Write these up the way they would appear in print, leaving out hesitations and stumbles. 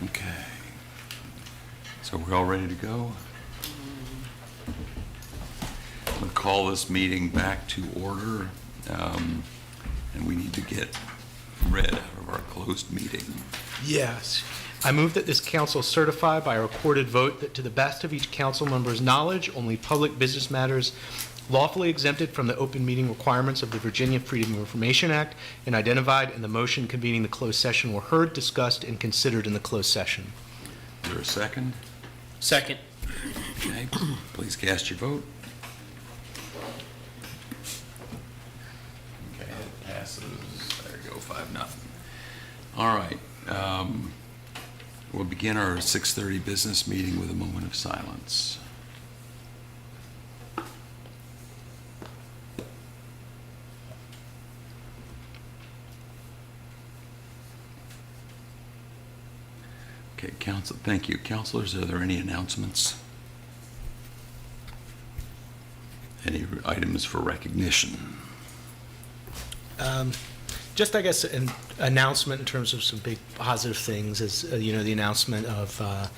Okay. So we're all ready to go? We'll call this meeting back to order, and we need to get read out of our closed meeting. Yes. I move that this council certify by a recorded vote that to the best of each council member's knowledge, only public business matters lawfully exempted from the open meeting requirements of the Virginia Freedom of Information Act and identified in the motion convening the closed session were heard, discussed, and considered in the closed session. Is there a second? Second. Okay, please cast your vote. Okay, it passes. There you go, 5-0. All right. We'll begin our 6:30 business meeting with a moment of silence. Okay, council, thank you. Councilors, are there any announcements? Any items for recognition? Just, I guess, an announcement in terms of some big positive things is, the announcement of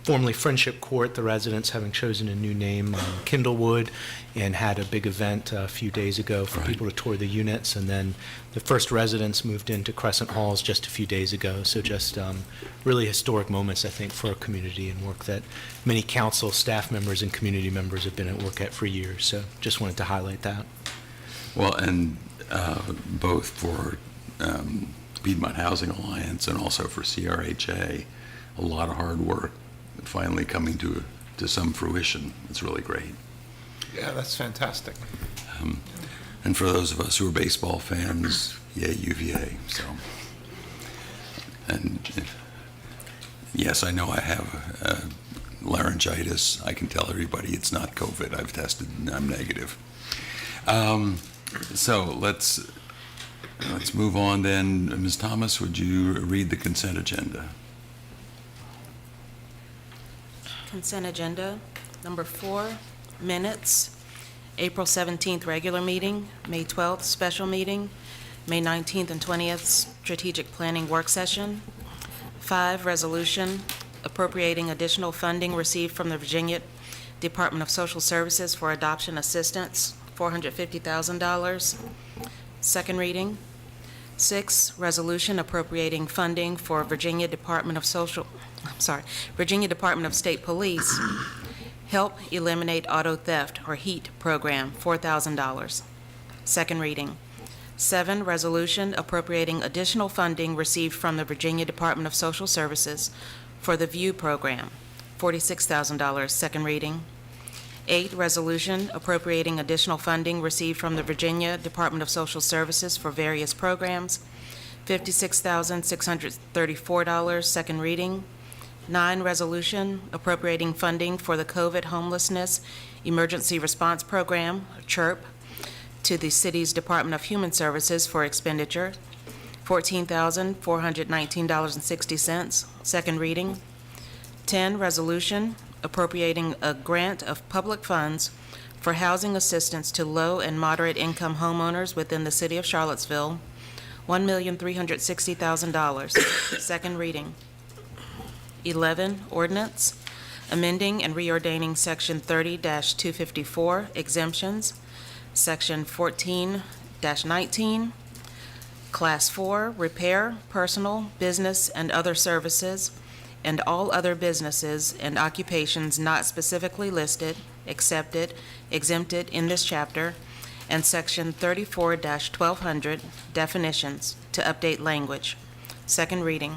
formerly Friendship Court, the residents having chosen a new name, Kindlewood, and had a big event a few days ago for Right. people to tour the units. And then the first residents moved into Crescent Halls just a few days ago. So just really historic moments, I think, for our community and work that many council staff members and community members have been at work at for years. So just wanted to highlight that. Well, and both for Piedmont Housing Alliance and also for CRHA, a lot of hard work finally coming to some fruition. It's really great. Yeah, that's fantastic. And for those of us who are baseball fans, yay UVA. So, and yes, I know I have laryngitis. I can tell everybody it's not COVID. I've tested and I'm negative. So let's move on then. Ms. Thomas, would you read the consent agenda? Consent agenda, number 4, minutes, April 17th regular meeting, May 12th special meeting, May 19th and 20th strategic planning work session. 5, resolution appropriating additional funding received from the Virginia Department of Social Services for adoption assistance, $450,000. Second reading. 6, resolution appropriating funding for Virginia Department of State Police Help Eliminate Auto Theft or HEAT program, $4,000. Second reading. 7, resolution appropriating additional funding received from the Virginia Department of Social Services for the VIEW program, $46,000. Second reading. 8, resolution appropriating additional funding received from the Virginia Department of Social Services for various programs, $56,634, second reading. 9, resolution appropriating funding for the COVID Homelessness Emergency Response Program, CHIRP, to the city's Department of Human Services for expenditure, $14,419.60, second reading. 10, resolution appropriating a grant of public funds for housing assistance to low and moderate income homeowners within the city of Charlottesville, $1,360,000. Second reading. 11, ordinance amending and reordaining Section 30-254 exemptions, Section 14-19, Class 4 repair, personal, business, and other services, and all other businesses and occupations not specifically listed, accepted, exempted in this chapter, and Section 34-1200, definitions, to update language. Second reading.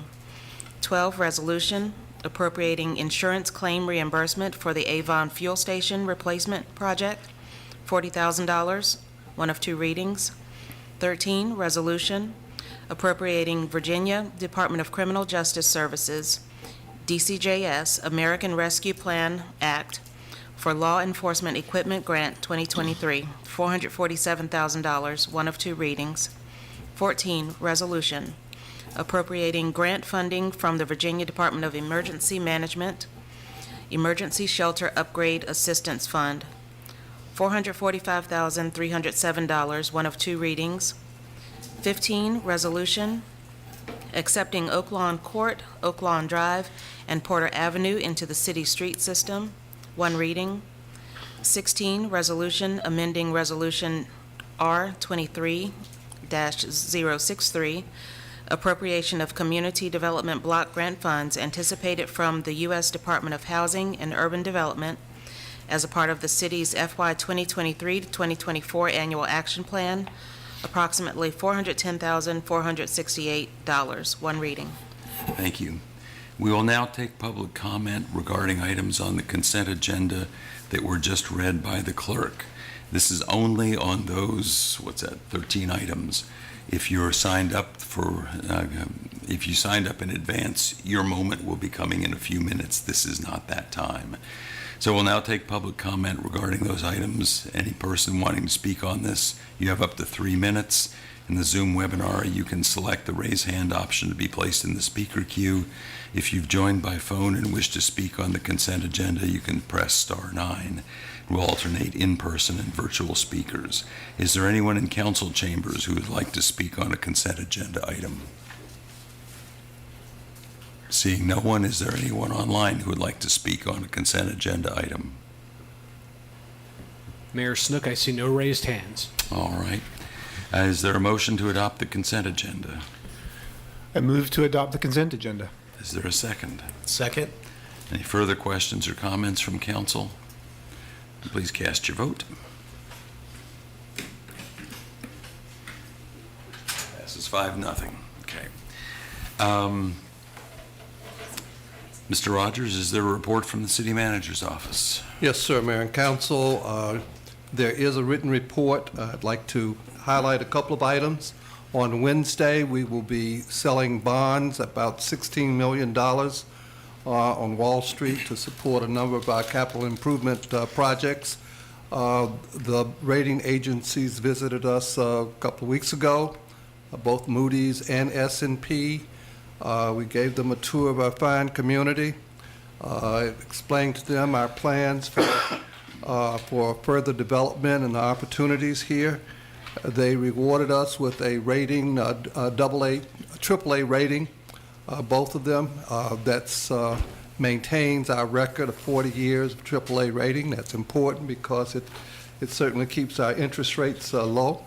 12, resolution appropriating insurance claim reimbursement for the Avon Fuel Station Replacement Project, $40,000, one of 2 readings. 13, resolution appropriating Virginia Department of Criminal Justice Services DCJS American Rescue Plan Act for Law Enforcement Equipment Grant 2023, $447,000, one of 2 readings. 14, resolution appropriating grant funding from the Virginia Department of Emergency Management Emergency Shelter Upgrade Assistance Fund, $445,307, one of 2 readings. 15, resolution accepting Oak Lawn Court, Oak Lawn Drive, and Porter Avenue into the city street system, one reading. 16, resolution amending Resolution R 23-063, appropriation of community development block grant funds anticipated from the U.S. Department of Housing and Urban Development as a part of the city's FY 2023-2024 Annual Action Plan, approximately $410,468, one reading. Thank you. We will now take public comment regarding items on the consent agenda that were just read by the clerk. This is only on those, 13 items. If you're signed up if you signed up in advance, your moment will be coming in a few minutes. This is not that time. So we'll now take public comment regarding those items. Any person wanting to speak on this, you have up to 3 minutes. In the Zoom webinar, you can select the raise hand option to be placed in the speaker queue. If you've joined by phone and wish to speak on the consent agenda, you can press *9. We'll alternate in-person and virtual speakers. Is there anyone in council chambers who would like to speak on a consent agenda item? Seeing no one, is there anyone online who would like to speak on a consent agenda item? Mayor Snook, I see no raised hands. All right. Is there a motion to adopt the consent agenda? I move to adopt the consent agenda. Is there a second? Second. Any further questions or comments from council? Please cast your vote. Passes 5-0. Okay. Mr. Rogers, is there a report from the city manager's office? Yes, sir, Mayor and Council. There is a written report. I'd like to highlight a couple of items. On Wednesday, we will be selling bonds, about $16 million on Wall Street to support a number of our capital improvement projects. The rating agencies visited us a couple of weeks ago, both Moody's and S&P. We gave them a tour of our fine community, explained to them our plans for further development and the opportunities here. They rewarded us with a rating, AAA rating, both of them. That's maintains our record of 40 years of AAA rating. That's important because it certainly keeps our interest rates low.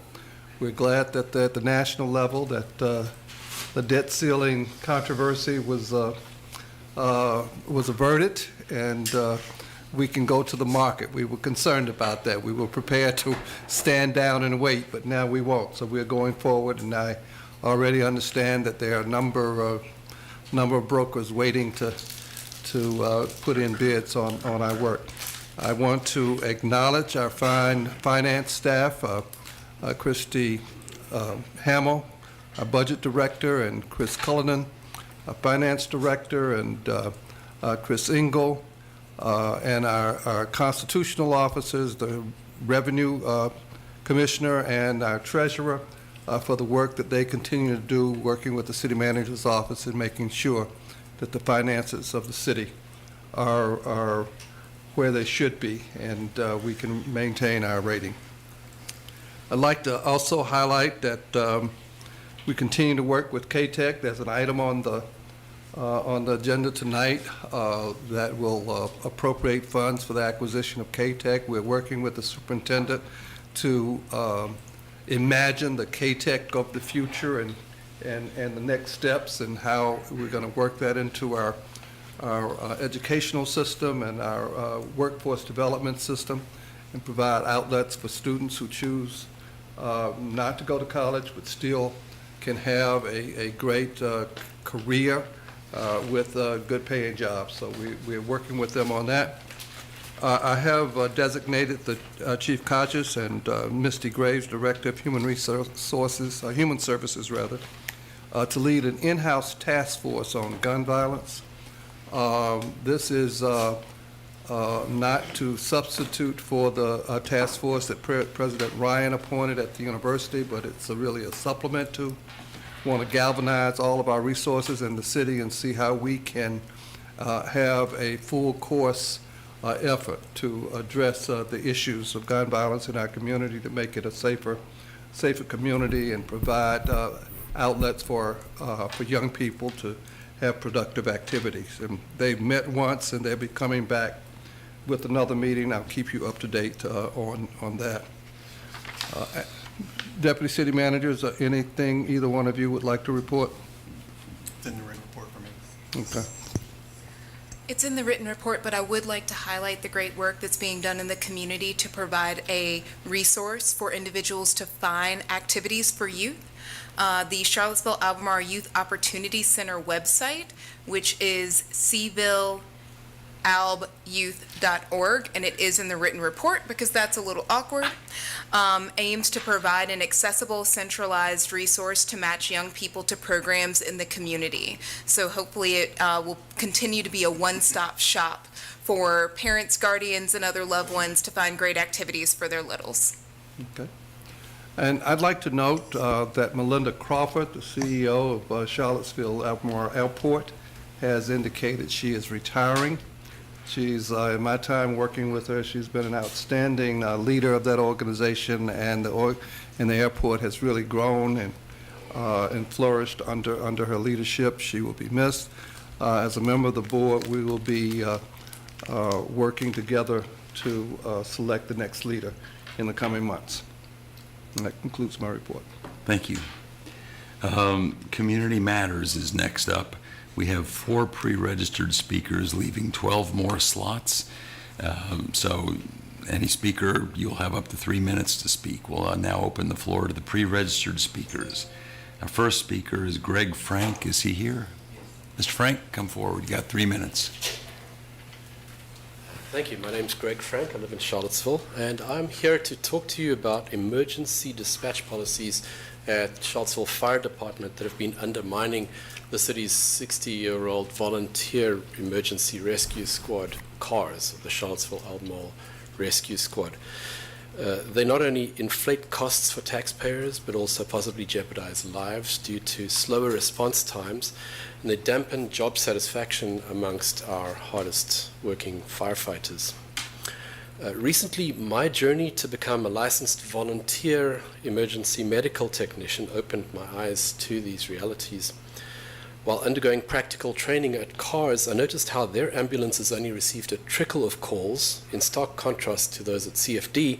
We're glad that at the national level that the debt ceiling controversy was averted, and we can go to the market. We were concerned about that. We were prepared to stand down and wait, but now we won't. So we're going forward, and I already understand that there are a number of brokers waiting to put in bids on our work. I want to acknowledge our fine finance staff, Christy Hamill, our budget director, and Chris Cullinan, our finance director, and Chris Engel, and our constitutional officers, the revenue commissioner, and our treasurer for the work that they continue to do, working with the city manager's office and making sure that the finances of the city are where they should be, and we can maintain our rating. I'd like to also highlight that we continue to work with KTEC. There's an item on the agenda tonight that will appropriate funds for the acquisition of KTEC. We're working with the superintendent to imagine the KTEC of the future and the next steps and how we're going to work that into our educational system and our workforce development system, and provide outlets for students who choose not to go to college but still can have a great career with good paying jobs. So we're working with them on that. I have designated the Chief Conscious and Misty Graves, Director of Human Services, to lead an in-house task force on gun violence. This is not to substitute for the task force that President Ryan appointed at the university, but it's really a supplement to. Want to galvanize all of our resources in the city and see how we can have a full course effort to address the issues of gun violence in our community to make it a safer safer community and provide outlets for young people to have productive activities. And they've met once, and they'll be coming back with another meeting. I'll keep you up to date on that. Deputy City Manager, is there anything either one of you would like to report? It's in the written report for me. Okay. It's in the written report, but I would like to highlight the great work that's being done in the community to provide a resource for individuals to find activities for youth. The Charlottesville-Albemarle Youth Opportunity Center website, which is cvillealbyouth.org, and it is in the written report because that's a little awkward, aims to provide an accessible, centralized resource to match young people to programs in the community. So hopefully it will continue to be a one-stop shop for parents, guardians, and other loved ones to find great activities for their littles. Okay. And I'd like to note that Melinda Crawford, the CEO of Charlottesville-Albemarle Airport, has indicated she is retiring. She's, in my time working with her, she's been an outstanding leader of that organization, and the airport has really grown and flourished under her leadership. She will be missed. As a member of the board, we will be working together to select the next leader in the coming months. And that concludes my report. Thank you. Community Matters is next up. We have 4 pre-registered speakers, leaving 12 more slots. So any speaker, you'll have up to 3 minutes to speak. We'll now open the floor to the pre-registered speakers. Our first speaker is Greg Frank. Is he here? Mr. Frank, come forward. You got 3 minutes. Thank you. My name's Greg Frank. I live in Charlottesville, and I'm here to talk to you about emergency dispatch policies at Charlottesville Fire Department that have been undermining the city's 60-year-old volunteer emergency rescue squad, CARS, the Charlottesville-Albemarle Rescue Squad. They not only inflate costs for taxpayers, but also possibly jeopardize lives due to slower response times, and they dampen job satisfaction amongst our hardest working firefighters. Recently, my journey to become a licensed volunteer emergency medical technician opened my eyes to these realities. While undergoing practical training at CARS, I noticed how their ambulances only received a trickle of calls, in stark contrast to those at CFD,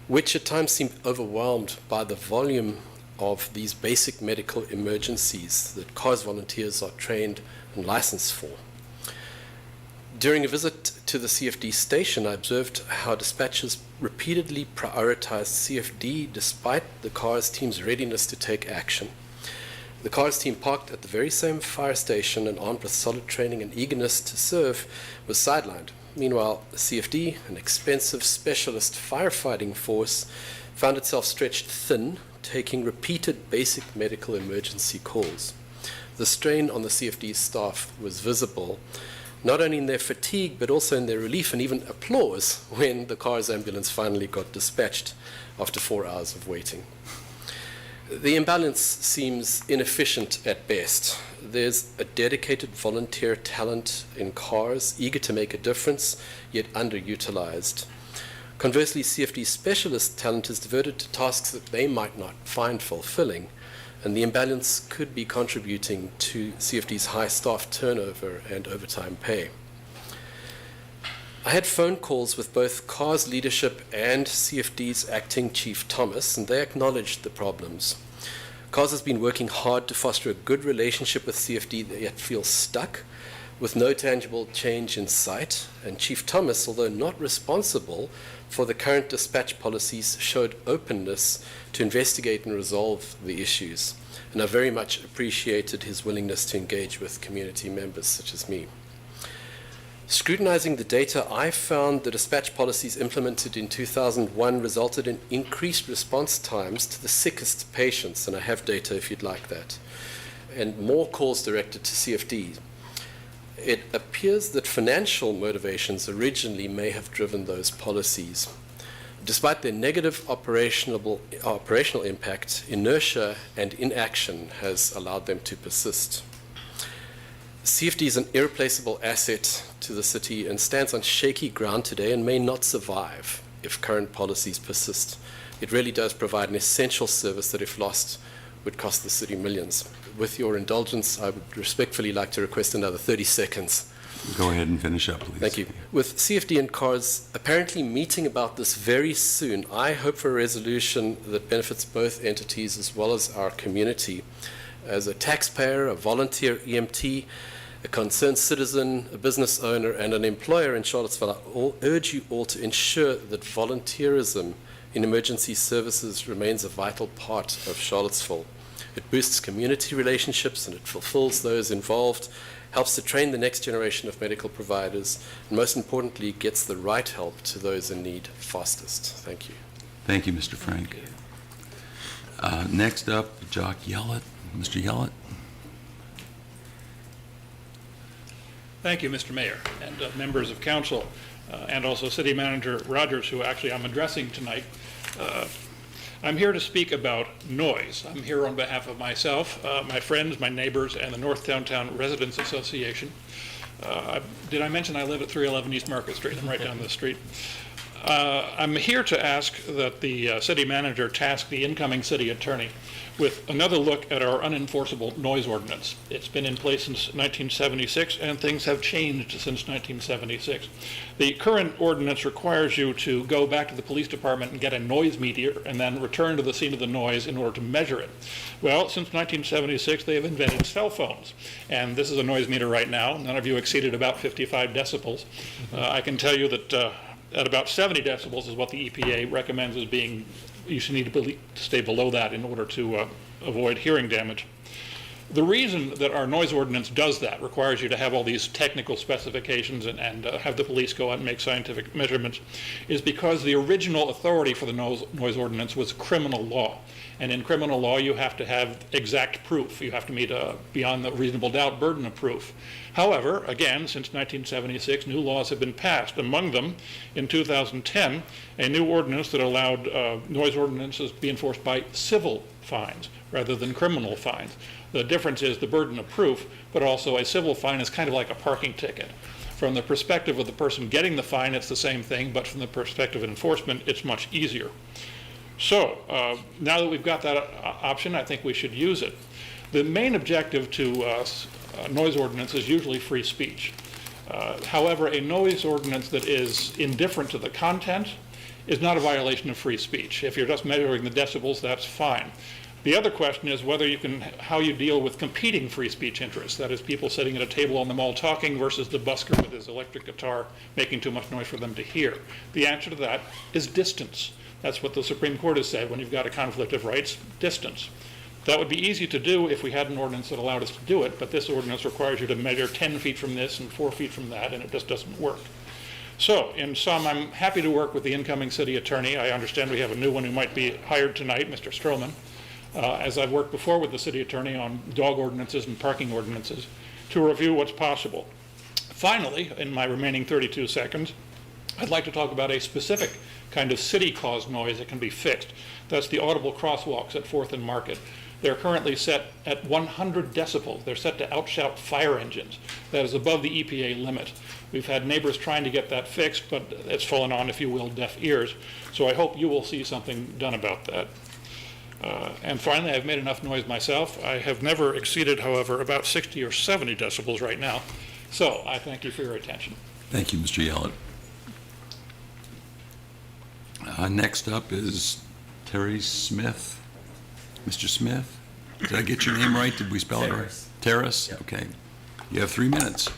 which at times seemed overwhelmed by the volume of these basic medical emergencies that CARS volunteers are trained and licensed for. During a visit to the CFD station, I observed how dispatchers repeatedly prioritized CFD despite the CARS team's readiness to take action. The CARS team parked at the very same fire station and armed with solid training and eagerness to serve was sidelined. Meanwhile, CFD, an expensive specialist firefighting force, found itself stretched thin, taking repeated basic medical emergency calls. The strain on the CFD staff was visible, not only in their fatigue, but also in their relief and even applause when the CARS ambulance finally got dispatched after 4 hours of waiting. The imbalance seems inefficient at best. There's a dedicated volunteer talent in CARS, eager to make a difference, yet underutilized. Conversely, CFD specialist talent is diverted to tasks that they might not find fulfilling, and the imbalance could be contributing to CFD's high staff turnover and overtime pay. I had phone calls with both CARS leadership and CFD's acting chief Thomas, and they acknowledged the problems. CARS has been working hard to foster a good relationship with CFD that yet feels stuck, with no tangible change in sight, and Chief Thomas, although not responsible for the current dispatch policies, showed openness to investigate and resolve the issues, and I very much appreciated his willingness to engage with community members such as me. Scrutinizing the data, I found the dispatch policies implemented in 2001 resulted in increased response times to the sickest patients, and I have data if you'd like that, and more calls directed to CFD. It appears that financial motivations originally may have driven those policies. Despite their negative operational impact, inertia and inaction has allowed them to persist. CFD is an irreplaceable asset to the city and stands on shaky ground today and may not survive if current policies persist. it really does provide an essential service that, if lost, would cost the city millions. With your indulgence, I would respectfully like to request another 30 seconds. Go ahead and finish up, please. Thank you. With CFD and CARS apparently meeting about this very soon, I hope for a resolution that benefits both entities as well as our community. As a taxpayer, a volunteer EMT, a concerned citizen, a business owner, and an employer in Charlottesville, I urge you all to ensure that volunteerism in emergency services remains a vital part of Charlottesville. It boosts community relationships and it fulfills those involved, helps to train the next generation of medical providers, and most importantly, gets the right help to those in need fastest. Thank you. Thank you, Mr. Frank. Next up, Jock Yellett. Mr. Yellett. Thank you, Mr. Mayor, and members of council, and also City Manager Rogers, who actually I'm addressing tonight. I'm here to speak about noise. I'm here on behalf of myself, my friends, my neighbors, and the North Downtown Residents Association. Did I mention I live at 311 East Market Street? I'm right down the street. I'm here to ask that the city manager task the incoming city attorney with another look at our unenforceable noise ordinance. It's been in place since 1976, and things have changed since 1976. The current ordinance requires you to go back to the police department and get a noise meter and then return to the scene of the noise in order to measure it. Well, since 1976, they have invented cell phones, and this is a noise meter right now. None of you exceeded about 55 decibels. I can tell you that at about 70 decibels is what the EPA recommends as being, you should need to stay below that in order to avoid hearing damage. The reason that our noise ordinance does that, requires you to have all these technical specifications and have the police go out and make scientific measurements, is because the original authority for the noise ordinance was criminal law. And in criminal law, you have to have exact proof. You have to meet a beyond the reasonable doubt burden of proof. However, again, since 1976, new laws have been passed. Among them, in 2010, a new ordinance that allowed noise ordinances to be enforced by civil fines rather than criminal fines. The difference is the burden of proof, but also a civil fine is kind of like a parking ticket. From the perspective of the person getting the fine, it's the same thing, but from the perspective of enforcement, it's much easier. So now that we've got that option, I think we should use it. The main objective to noise ordinance is usually free speech. However, a noise ordinance that is indifferent to the content is not a violation of free speech. If you're just measuring the decibels, that's fine. The other question is whether you can, how you deal with competing free speech interests. That is, people sitting at a table on the mall talking versus the busker with his electric guitar making too much noise for them to hear. The answer to that is distance. That's what the Supreme Court has said when you've got a conflict of rights, distance. That would be easy to do if we had an ordinance that allowed us to do it, but this ordinance requires you to measure 10 feet from this and 4 feet from that, and it just doesn't work. So, in sum, I'm happy to work with the incoming city attorney. I understand we have a new one who might be hired tonight, Mr. Stroman. As I've worked before with the city attorney on dog ordinances and parking ordinances, to review what's possible. Finally, in my remaining 32 seconds, I'd like to talk about a specific kind of city-caused noise that can be fixed. That's the audible crosswalks at 4th and Market. They're currently set at 100 decibels. They're set to outshout fire engines. That is above the EPA limit. We've had neighbors trying to get that fixed, but it's fallen on, if you will, deaf ears. So I hope you will see something done about that. And finally, I've made enough noise myself. I have never exceeded, however, about 60 or 70 decibels right now. So I thank you for your attention. Thank you, Mr. Yellett. Next up is Terry Smith. Mr. Smith, did I get your name right? Did we spell it right? Terrace? Yep. Okay. You have 3 minutes.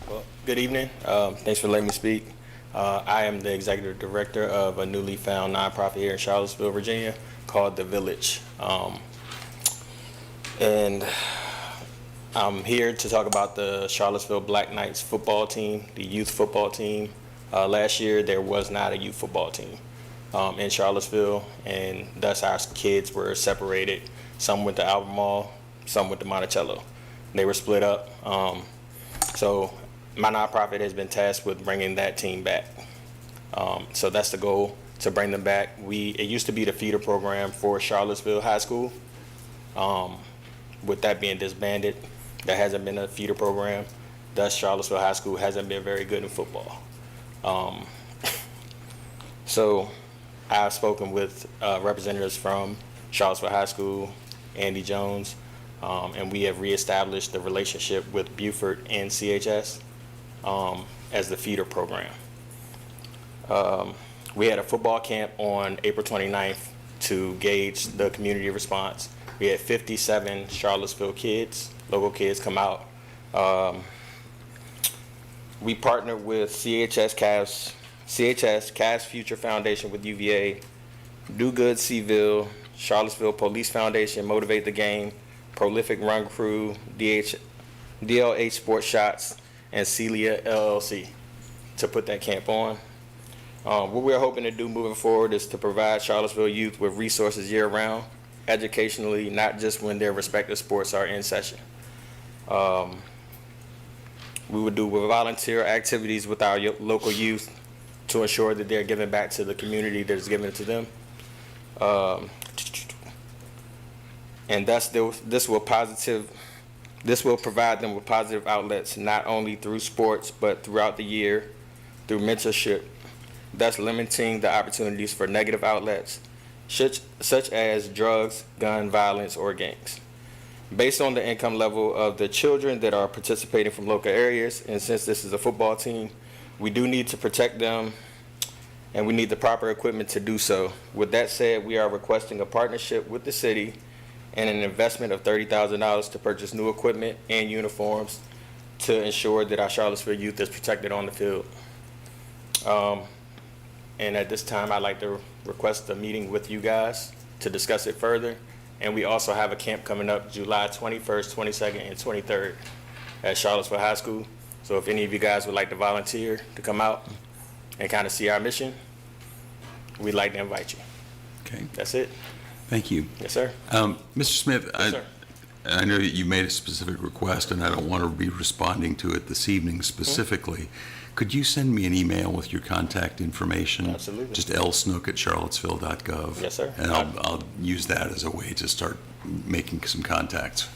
Well, good evening. Thanks for letting me speak. I am the executive director of a newly found nonprofit here in Charlottesville, Virginia, called The Village. And I'm here to talk about the Charlottesville Black Knights football team, the youth football team. Last year, there was not a youth football team in Charlottesville, and thus our kids were separated. Some went to Albemarle, some went to Monticello. They were split up. So my nonprofit has been tasked with bringing that team back. So that's the goal, to bring them back. It used to be the feeder program for Charlottesville High School. With that being disbanded, there hasn't been a feeder program. Thus, Charlottesville High School hasn't been very good in football. So I've spoken with representatives from Charlottesville High School, Andy Jones, and we have reestablished the relationship with Buford and CHS as the feeder program. We had a football camp on April 29th to gauge the community response. We had 57 Charlottesville kids, local kids, come out. We partnered with CHS, Cavs Future Foundation with UVA, Do Good Seville, Charlottesville Police Foundation, Motivate the Game, Prolific Run Crew, DLH Sports Shots, and Celia LLC to put that camp on. What we're hoping to do moving forward is to provide Charlottesville youth with resources year-round, educationally, not just when their respective sports are in session. We would do volunteer activities with our local youth to ensure that they're giving back to the community that is given to them. And thus, this will provide them with positive outlets, not only through sports, but throughout the year, through mentorship, thus limiting the opportunities for negative outlets, such as drugs, gun violence, or gangs. Based on the income level of the children that are participating from local areas, and since this is a football team, we do need to protect them, and we need the proper equipment to do so. With that said, we are requesting a partnership with the city and an investment of $30,000 to purchase new equipment and uniforms to ensure that our Charlottesville youth is protected on the field. And at this time, I'd like to request a meeting with you guys to discuss it further. And we also have a camp coming up July 21st, 22nd, and 23rd at Charlottesville High School. So if any of you guys would like to volunteer to come out and kind of see our mission, we'd like to invite you. Okay, That's it. thank you. Yes, sir. Mr. Smith, Yes, sir. I know that you made a specific request, and I don't want to be responding to it this evening specifically. Could you send me an email with your contact information? Absolutely. Just lsnook@charlottesville.gov. Yes, sir. And I'll use that as a way to start making some contacts.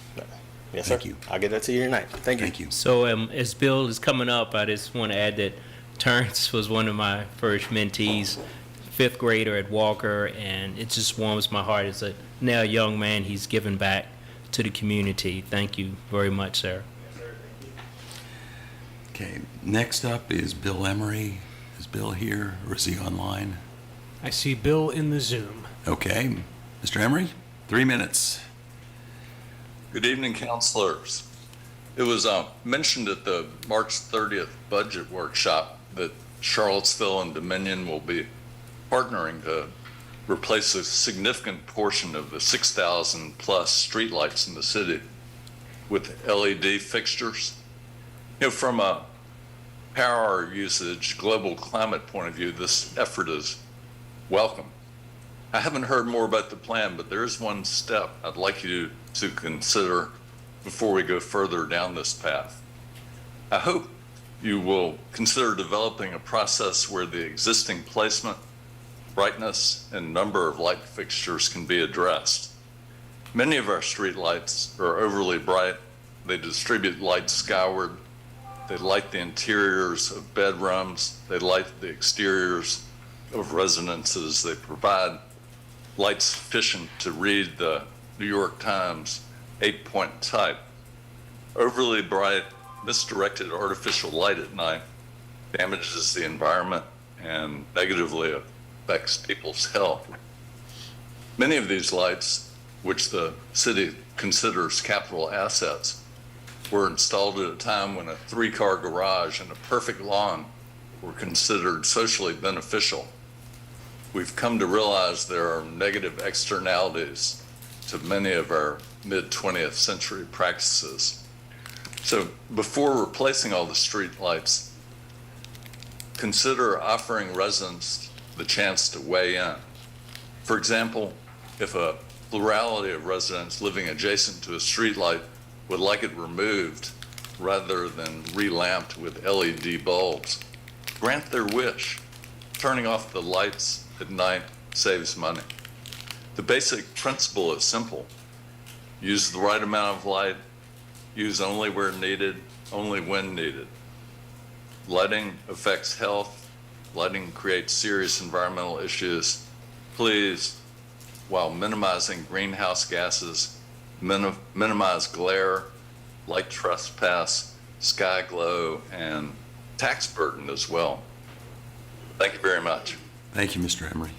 Yes, sir. Thank you. I'll get that to you tonight. Thank you. Thank you. So as Bill is coming up, I just want to add that Terrence was one of my first mentees, fifth grader at Walker, and it just warms my heart as a now young man. He's given back to the community. Thank you very much, sir. Okay, next up is Bill Emery. Is Bill here, or is he online? I see Bill in the Zoom. Okay, Mr. Emery, 3 minutes. Good evening, councilors. It was mentioned at the March 30th budget workshop that Charlottesville and Dominion will be partnering to replace a significant portion of the 6,000 plus streetlights in the city with LED fixtures. You know, from a power usage, global climate point of view, this effort is welcome. I haven't heard more about the plan, but there is one step I'd like you to consider before we go further down this path. I hope you will consider developing a process where the existing placement, brightness, and number of light fixtures can be addressed. Many of our street lights are overly bright. They distribute light skyward. They light the interiors of bedrooms. They light the exteriors of residences. They provide light sufficient to read the New York Times 8-point type. Overly bright, misdirected artificial light at night damages the environment and negatively affects people's health. Many of these lights, which the city considers capital assets, were installed at a time when a 3-car garage and a perfect lawn were considered socially beneficial. We've come to realize there are negative externalities to many of our mid-20th century practices. So before replacing all the street lights, consider offering residents the chance to weigh in. For example, if a plurality of residents living adjacent to a street light would like it removed rather than relamped with LED bulbs, grant their wish. Turning off the lights at night saves money. The basic principle is simple. Use the right amount of light, use only where needed, only when needed. Lighting affects health, lighting creates serious environmental issues, please, while minimizing greenhouse gases, minimize glare, light trespass, sky glow, and tax burden as well. Thank you very much. Thank you, Mr. Emery.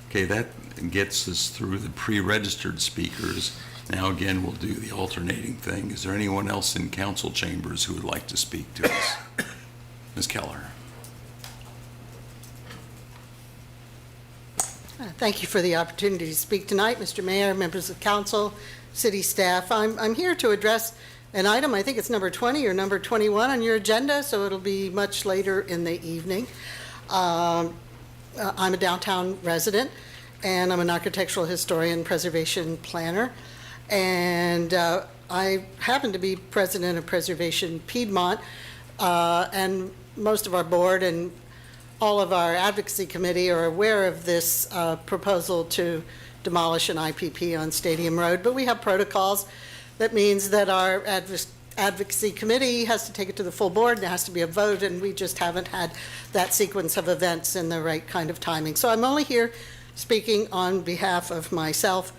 Okay, that gets us through the pre-registered speakers. Now again, we'll do the alternating thing. Is there anyone else in council chambers who would like to speak to us? Ms. Keller. Thank you for the opportunity to speak tonight, Mr. Mayor, members of council, city staff. I'm here to address an item, I think it's number 20 or number 21 on your agenda, so it'll be much later in the evening. I'm a downtown resident, and I'm an architectural historian, preservation planner, and I happen to be president of Preservation Piedmont, and most of our board and all of our advocacy committee are aware of this proposal to demolish an IPP on Stadium Road, but we have protocols. That means that our advocacy committee has to take it to the full board, and there has to be a vote, and we just haven't had that sequence of events in the right kind of timing. So I'm only here speaking on behalf of myself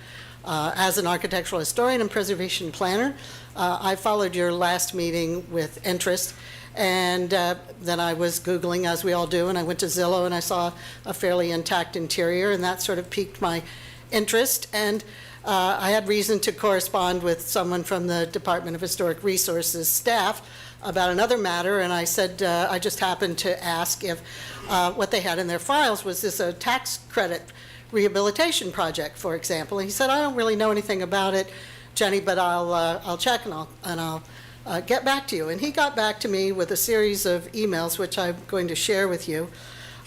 as an architectural historian and preservation planner. I followed your last meeting with interest, and then I was Googling, as we all do, and I went to Zillow, and I saw a fairly intact interior, and that sort of piqued my interest. And I had reason to correspond with someone from the Department of Historic Resources staff about another matter, and I said, I just happened to ask if what they had in their files was this a tax credit rehabilitation project, for example. And he said, I don't really know anything about it, Jenny, but I'll check and I'll get back to you. And he got back to me with a series of emails, which I'm going to share with you.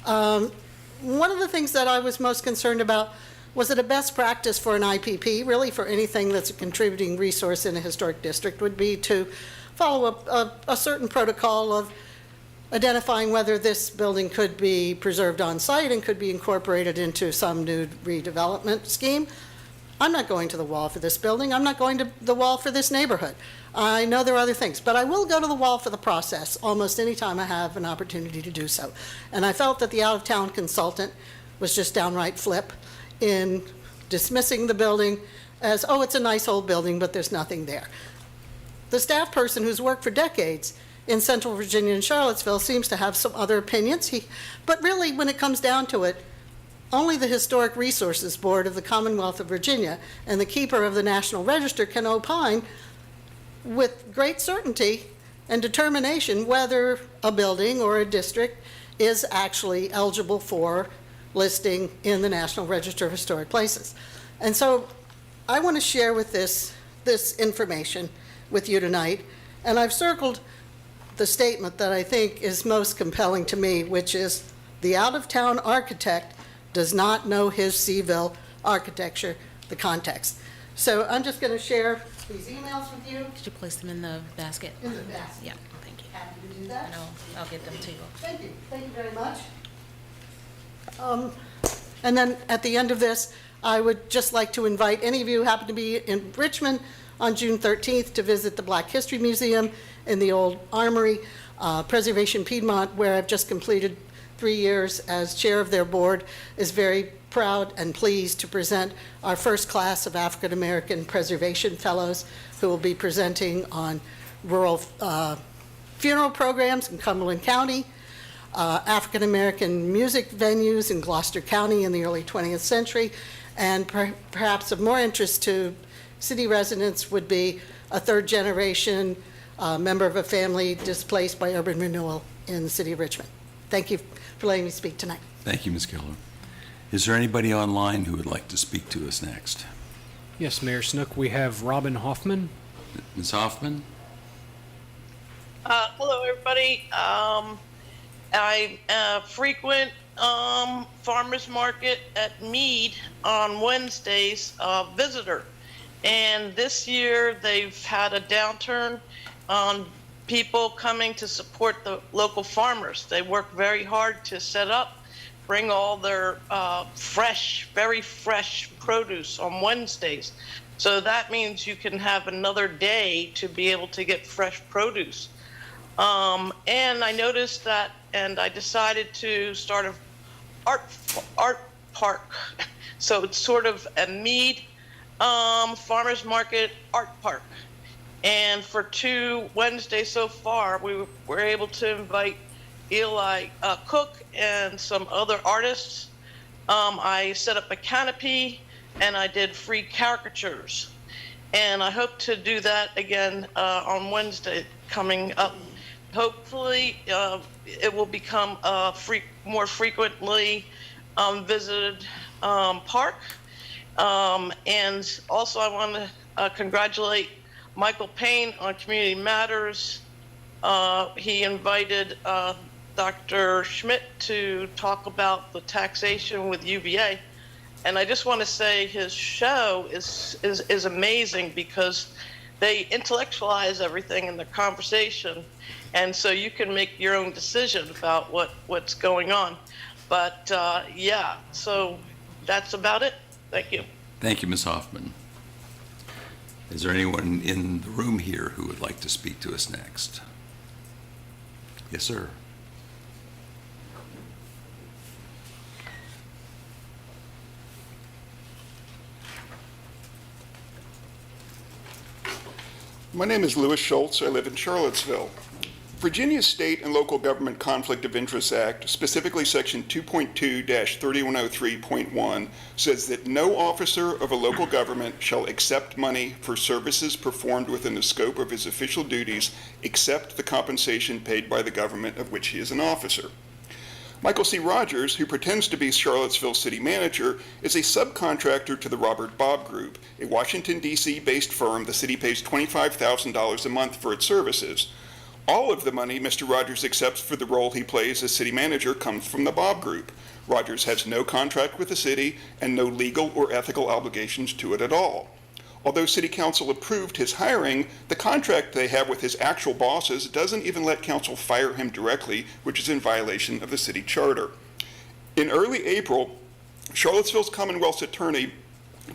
One of the things that I was most concerned about was that a best practice for an IPP, really for anything that's a contributing resource in a historic district, would be to follow a certain protocol of identifying whether this building could be preserved on site and could be incorporated into some new redevelopment scheme. I'm not going to the wall for this building. I'm not going to the wall for this neighborhood. I know there are other things, but I will go to the wall for the process almost any time I have an opportunity to do so. And I felt that the out-of-town consultant was just downright flip in dismissing the building as, oh, it's a nice old building, but there's nothing there. The staff person who's worked for decades in Central Virginia and Charlottesville seems to have some other opinions. But really, when it comes down to it, only the Historic Resources Board of the Commonwealth of Virginia and the keeper of the National Register can opine with great certainty and determination whether a building or a district is actually eligible for listing in the National Register of Historic Places. And so I want to share with this information with you tonight, and I've circled the statement that I think is most compelling to me, which is the out-of-town architect does not know his Seville architecture, the context. So I'm just going to share these emails with you. Did you place them in the basket? In the basket. Yeah, thank you. Happy to do that. And I'll get them to you. Thank you. Thank you very much. And then at the end of this, I would just like to invite any of you who happen to be in Richmond on June 13th to visit the Black History Museum in the old Armory, Preservation Piedmont, where I've just completed 3 years as chair of their board, is very proud and pleased to present our first class of African American preservation fellows who will be presenting on rural funeral programs in Cumberland County, African American music venues in Gloucester County in the early 20th century, and perhaps of more interest to city residents would be a third generation member of a family displaced by urban renewal in the city of Richmond. Thank you for letting me speak tonight. Thank you, Ms. Keller. Is there anybody online who would like to speak to us next? Yes, Mayor Snook, we have Robin Hoffman. Ms. Hoffman? Hello, everybody. I frequent farmers market at Mead on Wednesdays, visitor. And this year they've had a downturn on people coming to support the local farmers. They work very hard to set up, bring all their very fresh produce on Wednesdays. So that means you can have another day to be able to get fresh produce. And I noticed that, and I decided to start an art park. So it's sort of a Mead Farmers Market art park. And for 2 Wednesdays so far, we were able to invite Eli Cook and some other artists. I set up a canopy and I did free caricatures. And I hope to do that again on Wednesday coming up. Hopefully, it will become a more frequently visited park. And also I want to congratulate Michael Payne on Community Matters. He invited Dr. Schmidt to talk about the taxation with UVA. And I just want to say his show is amazing because they intellectualize everything in the conversation. And so you can make your own decision about what's going on. But yeah, so that's about it. Thank you. Thank you, Ms. Hoffman. Is there anyone in the room here who would like to speak to us next? Yes, sir. My name is Louis Schultz. I live in Charlottesville. Virginia's State and Local Government Conflict of Interest Act, specifically Section 2.2-3103.1, says that no officer of a local government shall accept money for services performed within the scope of his official duties except the compensation paid by the government of which he is an officer. Michael C. Rogers, who pretends to be Charlottesville city manager, is a subcontractor to the Robert Bob Group, a Washington, D.C. based firm the city pays $25,000 a month for its services. All of the money Mr. Rogers accepts for the role he plays as city manager comes from the Bob Group. Rogers has no contract with the city and no legal or ethical obligations to it at all. Although City Council approved his hiring, the contract they have with his actual bosses doesn't even let Council fire him directly, which is in violation of the city charter. In early April, Charlottesville's Commonwealth's attorney,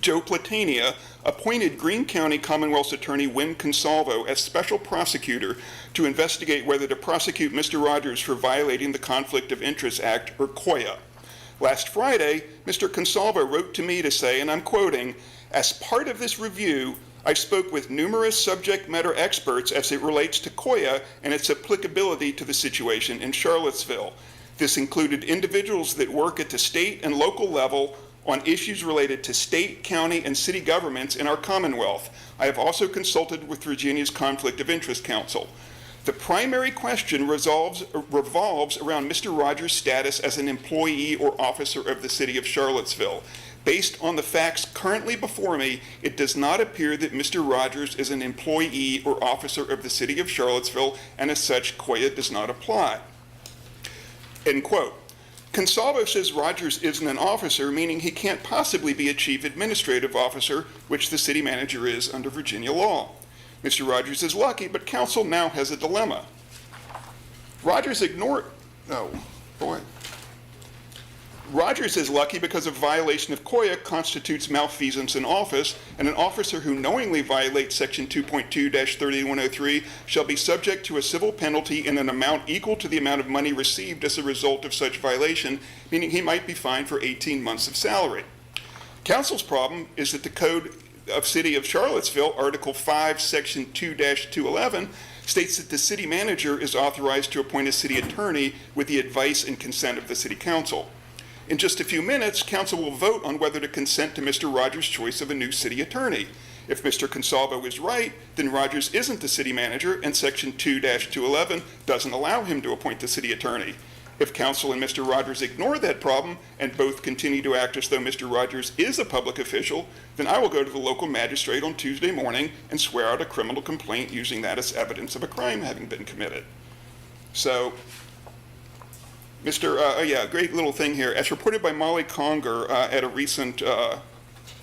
Joe Platania, appointed Greene County Commonwealth's attorney Win Consalvo as special prosecutor to investigate whether to prosecute Mr. Rogers for violating the Conflict of Interest Act, or COIA. Last Friday, Mr. Consalvo wrote to me to say, and I'm quoting, "As part of this review, I spoke with numerous subject matter experts as it relates to COIA and its applicability to the situation in Charlottesville. This included individuals that work at the state and local level on issues related to state, county, and city governments in our Commonwealth. I have also consulted with Virginia's Conflict of Interest Council. The primary question revolves around Mr. Rogers' status as an employee or officer of the city of Charlottesville. Based on the facts currently before me, it does not appear that Mr. Rogers is an employee or officer of the city of Charlottesville, and as such, COIA does not apply." End quote. Consalvo says Rogers isn't an officer, meaning he can't possibly be a chief administrative officer, which the city manager is under Virginia law. Mr. Rogers is lucky, but council now has a dilemma. Rogers is lucky because a violation of COIA constitutes malfeasance in office, and an officer who knowingly violates Section 2.2-3103 shall be subject to a civil penalty in an amount equal to the amount of money received as a result of such violation, meaning he might be fined for 18 months of salary. Council's problem is that the Code of City of Charlottesville, Article 5, Section 2-211, states that the city manager is authorized to appoint a city attorney with the advice and consent of the city council. In just a few minutes, council will vote on whether to consent to Mr. Rogers' choice of a new city attorney. If Mr. Consalvo is right, then Rogers isn't the city manager, and Section 2-211 doesn't allow him to appoint the city attorney. If council and Mr. Rogers ignore that problem and both continue to act as though Mr. Rogers is a public official, then I will go to the local magistrate on Tuesday morning and swear out a criminal complaint using that as evidence of a crime having been committed. So, great little thing here. As reported by Molly Conger at a recent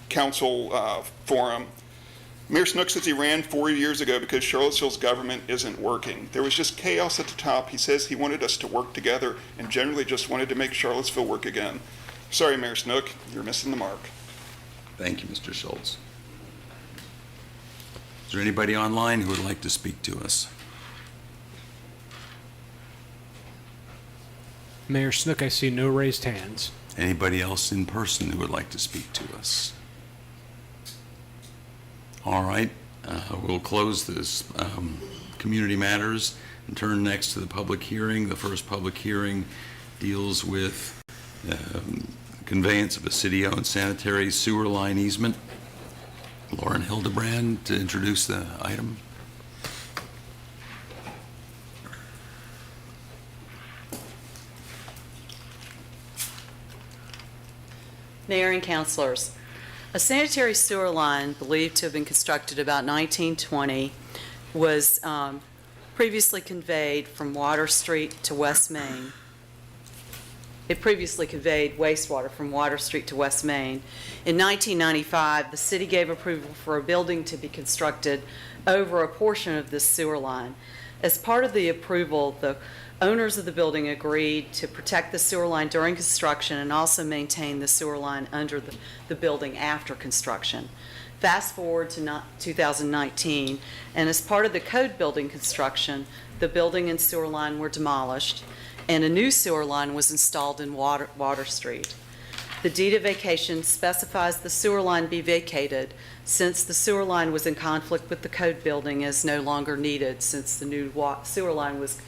council forum, Mayor Snook says he ran 4 years ago because Charlottesville's government isn't working. There was just chaos at the top. He says he wanted us to work together and generally just wanted to make Charlottesville work again. Sorry, Mayor Snook, you're missing the mark. Thank you, Mr. Schultz. Is there anybody online who would like to speak to us? Mayor Snook, I see no raised hands. Anybody else in person who would like to speak to us? All right, we'll close this community matters and turn next to the public hearing. The first public hearing deals with conveyance of a city-owned sanitary sewer line easement. Lauren Hildebrand to introduce the item. Mayor and councilors, a sanitary sewer line believed to have been constructed about 1920 was previously conveyed from Water Street to West Main. It previously conveyed wastewater from Water Street to West Main. In 1995, the city gave approval for a building to be constructed over a portion of this sewer line. As part of the approval, the owners of the building agreed to protect the sewer line during construction and also maintain the sewer line under the building after construction. Fast forward to 2019, and as part of the code building construction, the building and sewer line were demolished, and a new sewer line was installed in Water Street. The deed of vacation specifies the sewer line be vacated since the sewer line was in conflict with the code building as no longer needed since the new sewer line was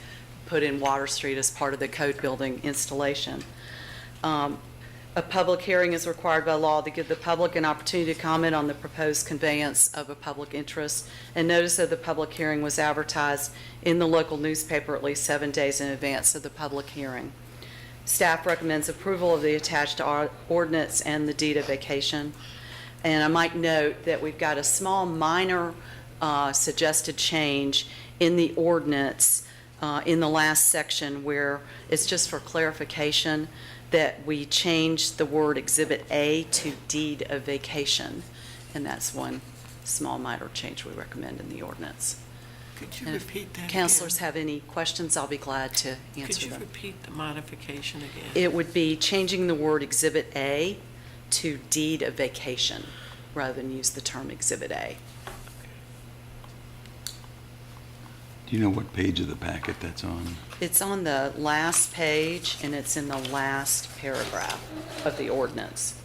put in Water Street as part of the code building installation. A public hearing is required by law to give the public an opportunity to comment on the proposed conveyance of a public interest, and notice of the public hearing was advertised in the local newspaper at least 7 days in advance of the public hearing. Staff recommends approval of the attached ordinance and the deed of vacation. And I might note that we've got a small minor suggested change in the ordinance in the last section where it's just for clarification that we changed the word Exhibit A to deed of vacation. And that's one small minor change we recommend in the ordinance. Could you And if repeat that councilors again? have any questions, I'll be glad to answer Could you them. repeat the modification again? It would be changing the word Exhibit A to deed of vacation rather than use the term Exhibit A. Do you know what page of the packet that's on? It's on the last page, and it's in the last paragraph of the ordinance.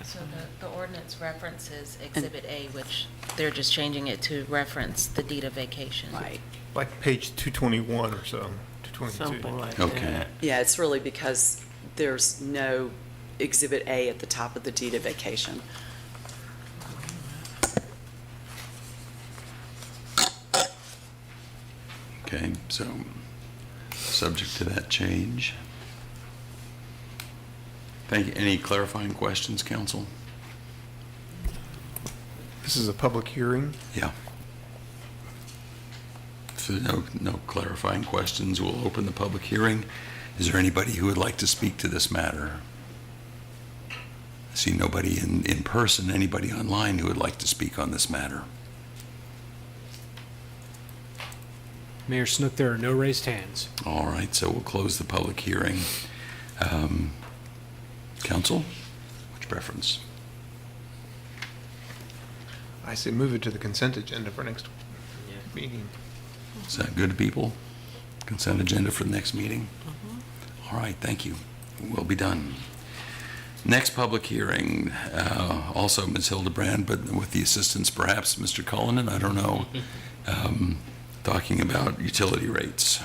So the ordinance references Exhibit A, which they're just changing it to reference the deed of vacation. Right. Like page 221 or so, 222. Something like Okay. that. Yeah, it's really because there's no Exhibit A at the top of the deed of vacation. Okay, so subject to that change. Thank you. Any clarifying questions, council? This is a public hearing. Yeah. If there are no clarifying questions, we'll open the public hearing. Is there anybody who would like to speak to this matter? I see nobody in person. Anybody online who would like to speak on this matter? Mayor Snook, there are no raised hands. All right, so we'll close the public hearing. Council, which preference? I say move it to the consent agenda for next meeting. Is that good to people? Consent agenda for the next meeting? All right, thank you. We'll be done. Next public hearing, also Ms. Hildebrand, but with the assistance perhaps Mr. Cullinan, I don't know, talking about utility rates.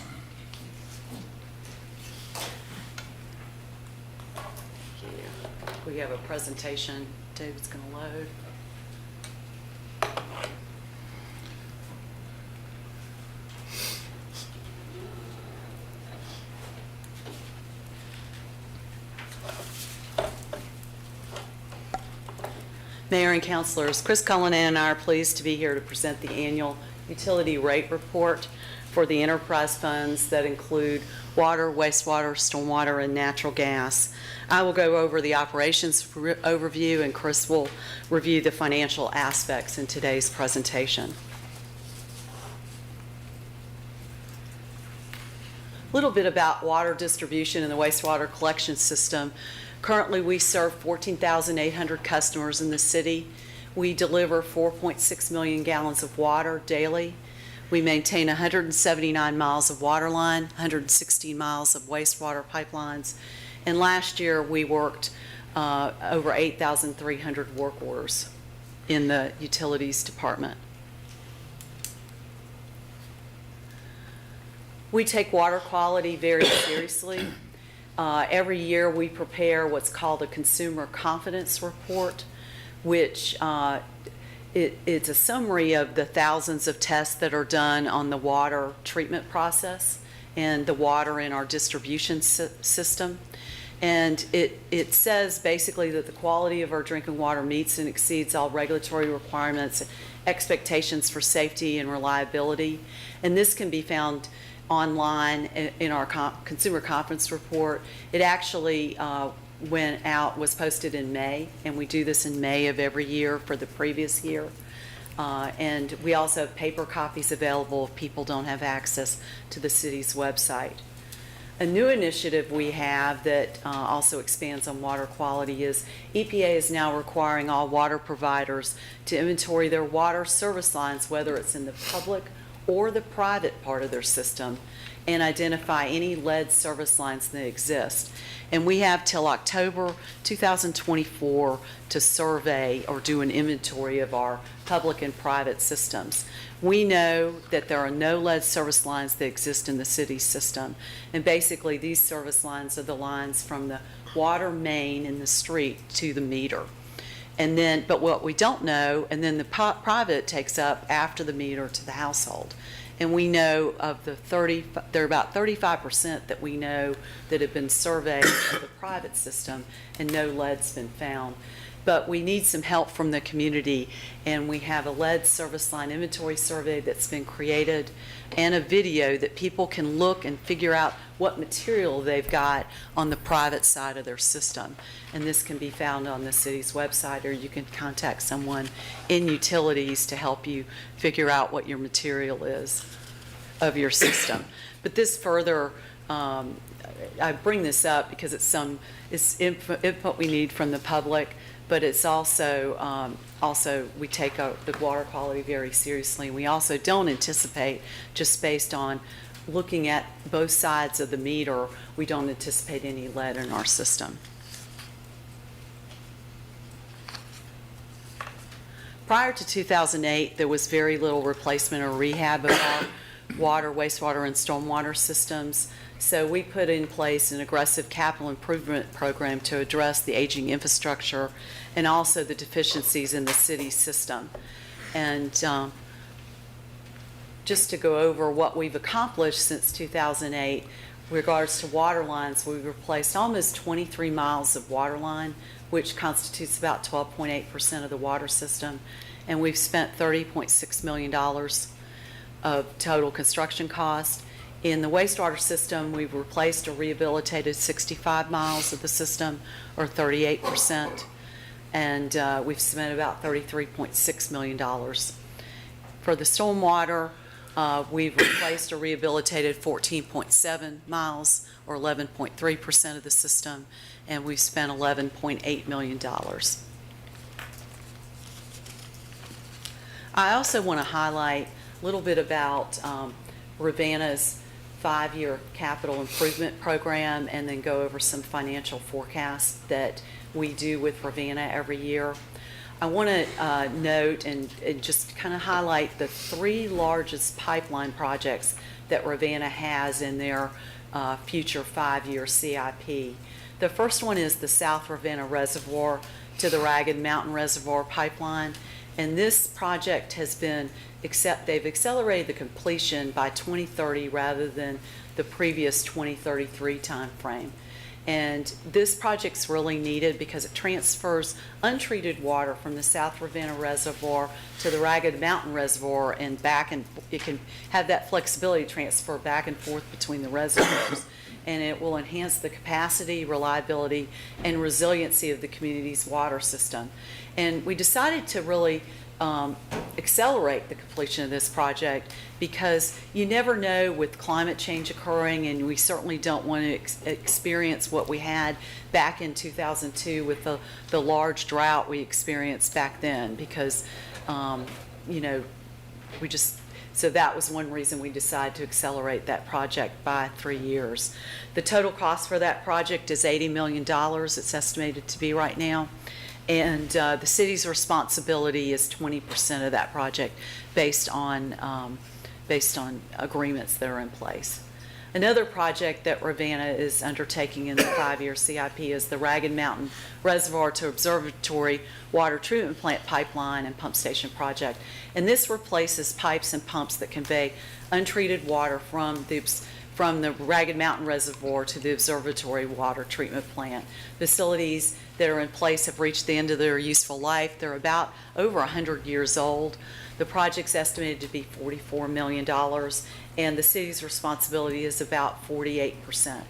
We have a presentation David's going to load. Mayor and councilors, Chris Cullinan and I are pleased to be here to present the annual utility rate report for the enterprise funds that include water, wastewater, stormwater, and natural gas. I will go over the operations overview, and Chris will review the financial aspects in today's presentation. A little bit about water distribution and the wastewater collection system. Currently, we serve 14,800 customers in the city. We deliver 4.6 million gallons of water daily. We maintain 179 miles of water line, 116 miles of wastewater pipelines, and last year we worked over 8,300 work orders in the utilities department. We take water quality very seriously. Every year we prepare what's called a consumer confidence report, which it's a summary of the thousands of tests that are done on the water treatment process and the water in our distribution system. And it says basically that the quality of our drinking water meets and exceeds all regulatory requirements, expectations for safety and reliability. And this can be found online in our consumer conference report. It actually went out, was posted in May, and we do this in May of every year for the previous year. And we also have paper copies available if people don't have access to the city's website. A new initiative we have that also expands on water quality is EPA is now requiring all water providers to inventory their water service lines, whether it's in the public or the private part of their system, and identify any lead service lines that exist. And we have till October 2024 to survey or do an inventory of our public and private systems. We know that there are no lead service lines that exist in the city system. And basically these service lines are the lines from the water main in the street to the meter. And then, but what we don't know, and then the private takes up after the meter to the household. And we know of the there are about 35% that we know that have been surveyed of the private system, and no lead's been found. But we need some help from the community, and we have a lead service line inventory survey that's been created and a video that people can look and figure out what material they've got on the private side of their system. And this can be found on the city's website, or you can contact someone in utilities to help you figure out what your material is of your system. But this further, I bring this up because it's input we need from the public, but it's also, we take the water quality very seriously. We also don't anticipate, just based on looking at both sides of the meter, we don't anticipate any lead in our system. Prior to 2008, there was very little replacement or rehab of our water, wastewater, and stormwater systems. So we put in place an aggressive capital improvement program to address the aging infrastructure and also the deficiencies in the city system. And just to go over what we've accomplished since 2008, with regards to water lines, we've replaced almost 23 miles of water line, which constitutes about 12.8% of the water system. And we've spent $30.6 million of total construction cost. In the wastewater system, we've replaced or rehabilitated 65 miles of the system, or 38%, and we've spent about $33.6 million. For the stormwater, we've replaced or rehabilitated 14.7 miles, or 11.3% of the system, and we've spent $11.8 million. I also want to highlight a little bit about Ravenna's 5-year capital improvement program, and then go over some financial forecasts that we do with Ravenna every year. I want to note and just kind of highlight the 3 largest pipeline projects that Ravenna has in their future 5-year CIP. The first one is the South Ravenna Reservoir to the Ragged Mountain Reservoir pipeline, and this project has been they've accelerated the completion by 2030 rather than the previous 2033 time frame. And this project's really needed because it transfers untreated water from the South Ravenna Reservoir to the Ragged Mountain Reservoir and back, and it can have that flexibility to transfer back and forth between the reservoirs. And it will enhance the capacity, reliability, and resiliency of the community's water system. And we decided to really accelerate the completion of this project, because you never know with climate change occurring, and we certainly don't want to experience what we had back in 2002 with the large drought we experienced back then, because, so that was one reason we decided to accelerate that project by 3 years. The total cost for that project is $80 million, it's estimated to be right now. And the city's responsibility is 20% of that project based on agreements that are in place. Another project that Ravenna is undertaking in the 5-year CIP is the Ragged Mountain Reservoir to Observatory Water Treatment Plant Pipeline and Pump Station project. And this replaces pipes and pumps that convey untreated water from the Ragged Mountain Reservoir to the Observatory Water Treatment Plant. Facilities that are in place have reached the end of their useful life. They're about over 100 years old. The project's estimated to be $44 million, and the city's responsibility is about 48%.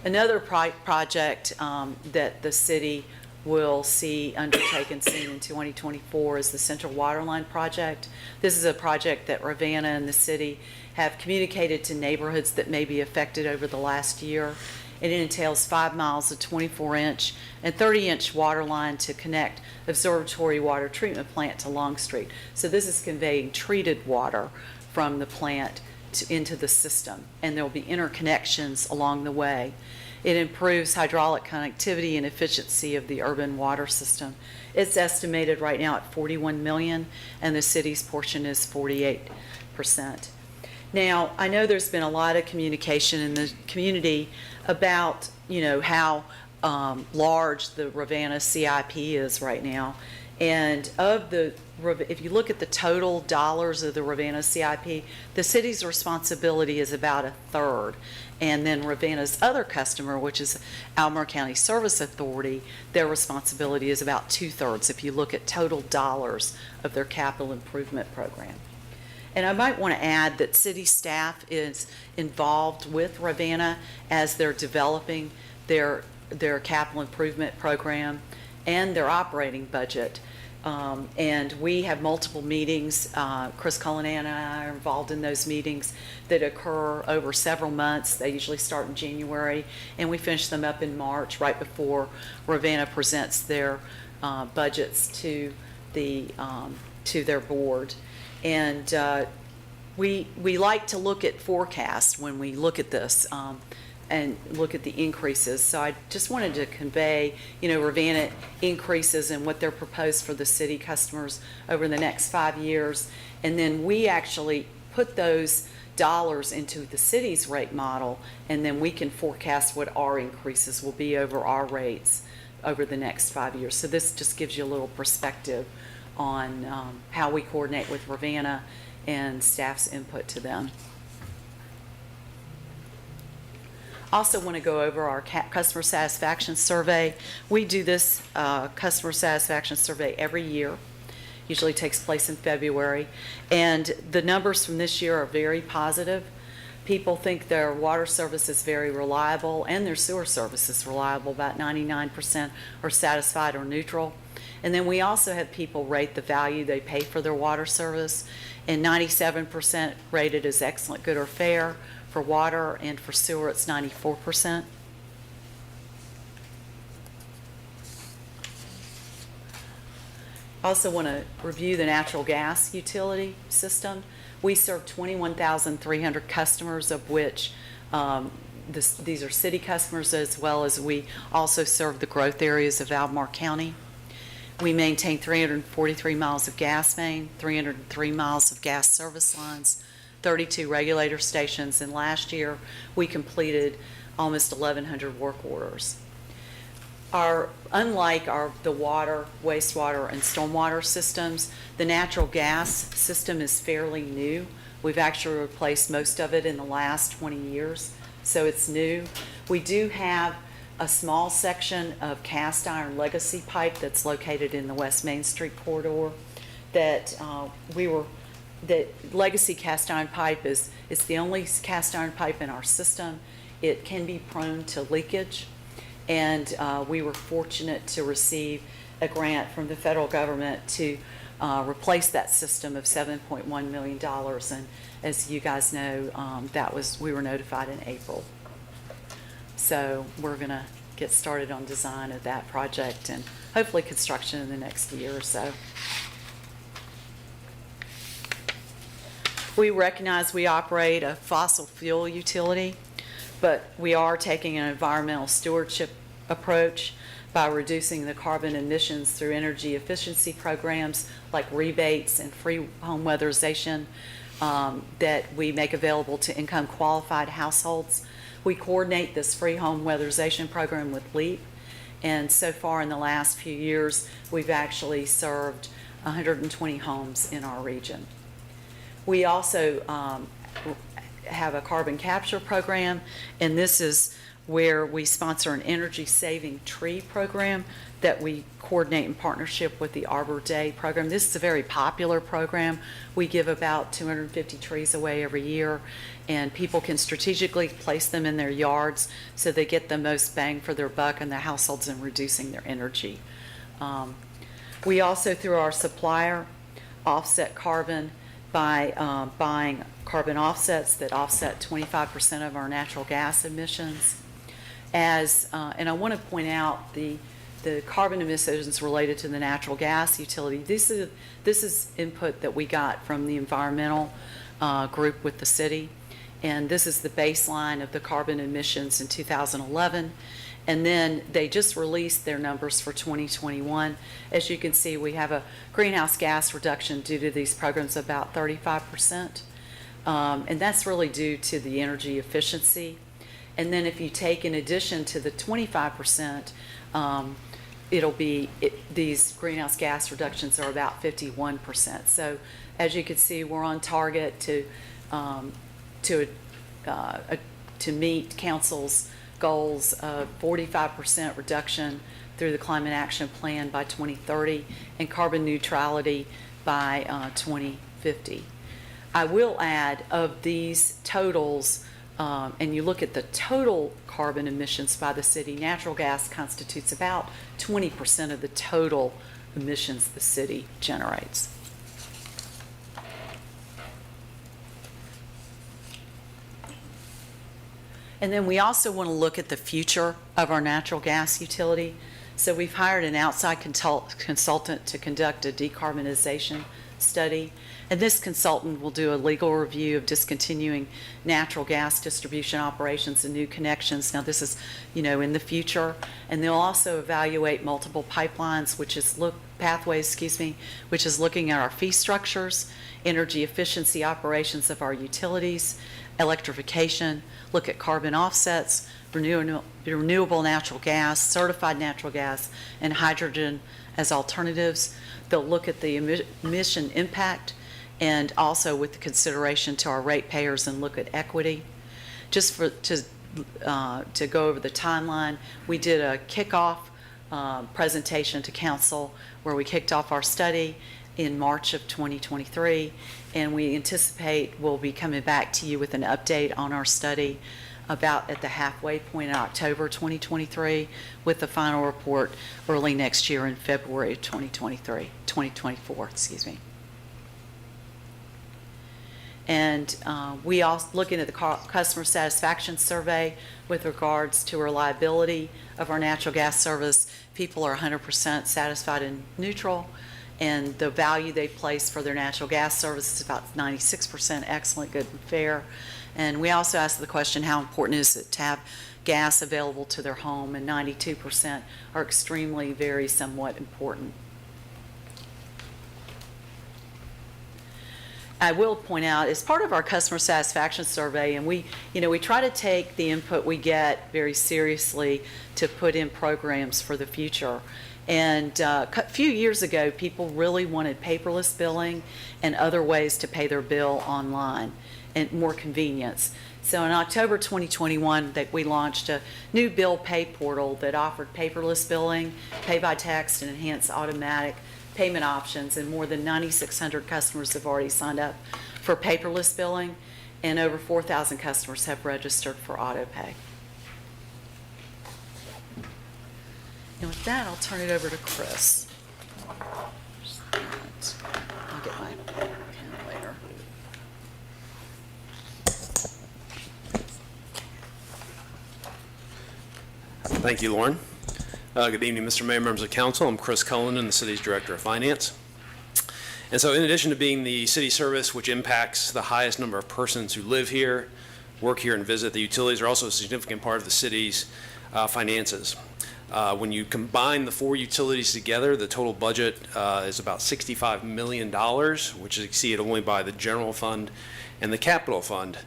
Another project that the city will see undertaken soon in 2024 is the Central Waterline Project. This is a project that Ravenna and the city have communicated to neighborhoods that may be affected over the last year. It entails 5 miles of 24-inch and 30-inch water line to connect Observatory Water Treatment Plant to Long Street. So this is conveying treated water from the plant into the system, and there will be interconnections along the way. It improves hydraulic connectivity and efficiency of the urban water system. It's estimated right now at $41 million, and the city's portion is 48%. Now, I know there's been a lot of communication in the community about, how large the Ravenna CIP is right now. And if you look at the total dollars of the Ravenna CIP, the city's responsibility is about 1/3. And then Ravenna's other customer, which is Albemarle County Service Authority, their responsibility is about 2/3 if you look at total dollars of their capital improvement program. And I might want to add that city staff is involved with Ravenna as they're developing their capital improvement program and their operating budget. And we have multiple meetings. Chris Cullinan and I are involved in those meetings that occur over several months. They usually start in January, and we finish them up in March, right before Ravenna presents their budgets to their board. And we like to look at forecasts when we look at this and look at the increases. So I just wanted to convey, Ravenna increases and what they're proposed for the city customers over the next 5 years. And then we actually put those dollars into the city's rate model, and then we can forecast what our increases will be over our rates over the next 5 years. So this just gives you a little perspective on how we coordinate with Ravenna and staff's input to them. Also want to go over our customer satisfaction survey. We do this customer satisfaction survey every year. Usually takes place in February. And the numbers from this year are very positive. People think their water service is very reliable and their sewer service is reliable. About 99% are satisfied or neutral. And then we also have people rate the value they pay for their water service, and 97% rated as excellent, good, or fair for water, and for sewer it's 94%. I also want to review the natural gas utility system. We serve 21,300 customers, of which these are city customers, as well as we also serve the growth areas of Albemarle County. We maintain 343 miles of gas main, 303 miles of gas service lines, 32 regulator stations, and last year we completed almost 1,100 work orders. Unlike the water, wastewater, and stormwater systems, the natural gas system is fairly new. We've actually replaced most of it in the last 20 years, so it's new. We do have a small section of cast iron legacy pipe that's located in the West Main Street corridor that legacy cast iron pipe is the only cast iron pipe in our system. It can be prone to leakage, and we were fortunate to receive a grant from the federal government to replace that system of $7.1 million. And as you guys know, we were notified in April. So we're going to get started on design of that project and hopefully construction in the next year or so. We recognize we operate a fossil fuel utility, but we are taking an environmental stewardship approach by reducing the carbon emissions through energy efficiency programs like rebates and free home weatherization that we make available to income qualified households. We coordinate this free home weatherization program with LEAP, and so far in the last few years, we've actually served 120 homes in our region. We also have a carbon capture program, and this is where we sponsor an energy-saving tree program that we coordinate in partnership with the Arbor Day program. This is a very popular program. We give about 250 trees away every year, and people can strategically place them in their yards so they get the most bang for their buck in their households and reducing their energy. We also, through our supplier, offset carbon by buying carbon offsets that offset 25% of our natural gas emissions. And I want to point out the carbon emissions related to the natural gas utility. This is input that we got from the environmental group with the city, and this is the baseline of the carbon emissions in 2011. And then they just released their numbers for 2021. As you can see, we have a greenhouse gas reduction due to these programs of about 35%. And that's really due to the energy efficiency. And then if you take in addition to the 25%, these greenhouse gas reductions are about 51%. So as you can see, we're on target to meet council's goals of 45% reduction through the Climate Action Plan by 2030 and carbon neutrality by 2050. I will add, of these totals, and you look at the total carbon emissions by the city, natural gas constitutes about 20% of the total emissions the city generates. And then we also want to look at the future of our natural gas utility. So we've hired an outside consultant to conduct a decarbonization study. And this consultant will do a legal review of discontinuing natural gas distribution operations and new connections. Now this is, in the future. And they'll also evaluate multiple pipelines, pathways, which is looking at our fee structures, energy efficiency operations of our utilities, electrification, look at carbon offsets, renewable natural gas, certified natural gas, and hydrogen as alternatives. They'll look at the emission impact and also with the consideration to our ratepayers and look at equity. Just to go over the timeline, we did a kickoff presentation to council where we kicked off our study in March of 2023, and we anticipate we'll be coming back to you with an update on our study about at the halfway point in October 2023, with the final report early next year in February of 2024. And we also looking at the customer satisfaction survey with regards to reliability of our natural gas service. People are 100% satisfied and neutral, and the value they place for their natural gas service is about 96% excellent, good, and fair. And we also asked the question, how important is it to have gas available to their home? And 92% are extremely, very, somewhat important. I will point out, as part of our customer satisfaction survey, and we try to take the input we get very seriously to put in programs for the future. And a few years ago, people really wanted paperless billing and other ways to pay their bill online and more convenience. So in October 2021, we launched a new bill pay portal that offered paperless billing, pay by text, and enhanced automatic payment options. And more than 9,600 customers have already signed up for paperless billing, and over 4,000 customers have registered for auto pay. And with that, I'll turn it over to Chris. minutes. I'll get my pen later. Thank you, Lauren. Good evening, Mr. Mayor, members of council. I'm Chris Cullinan, the city's Director of Finance. And so in addition to being the city service which impacts the highest number of persons who live here, work here, and visit, the utilities are also a significant part of the city's finances. When you combine the 4 utilities together, the total budget is about $65 million, which is exceeded only by the general fund and the capital fund.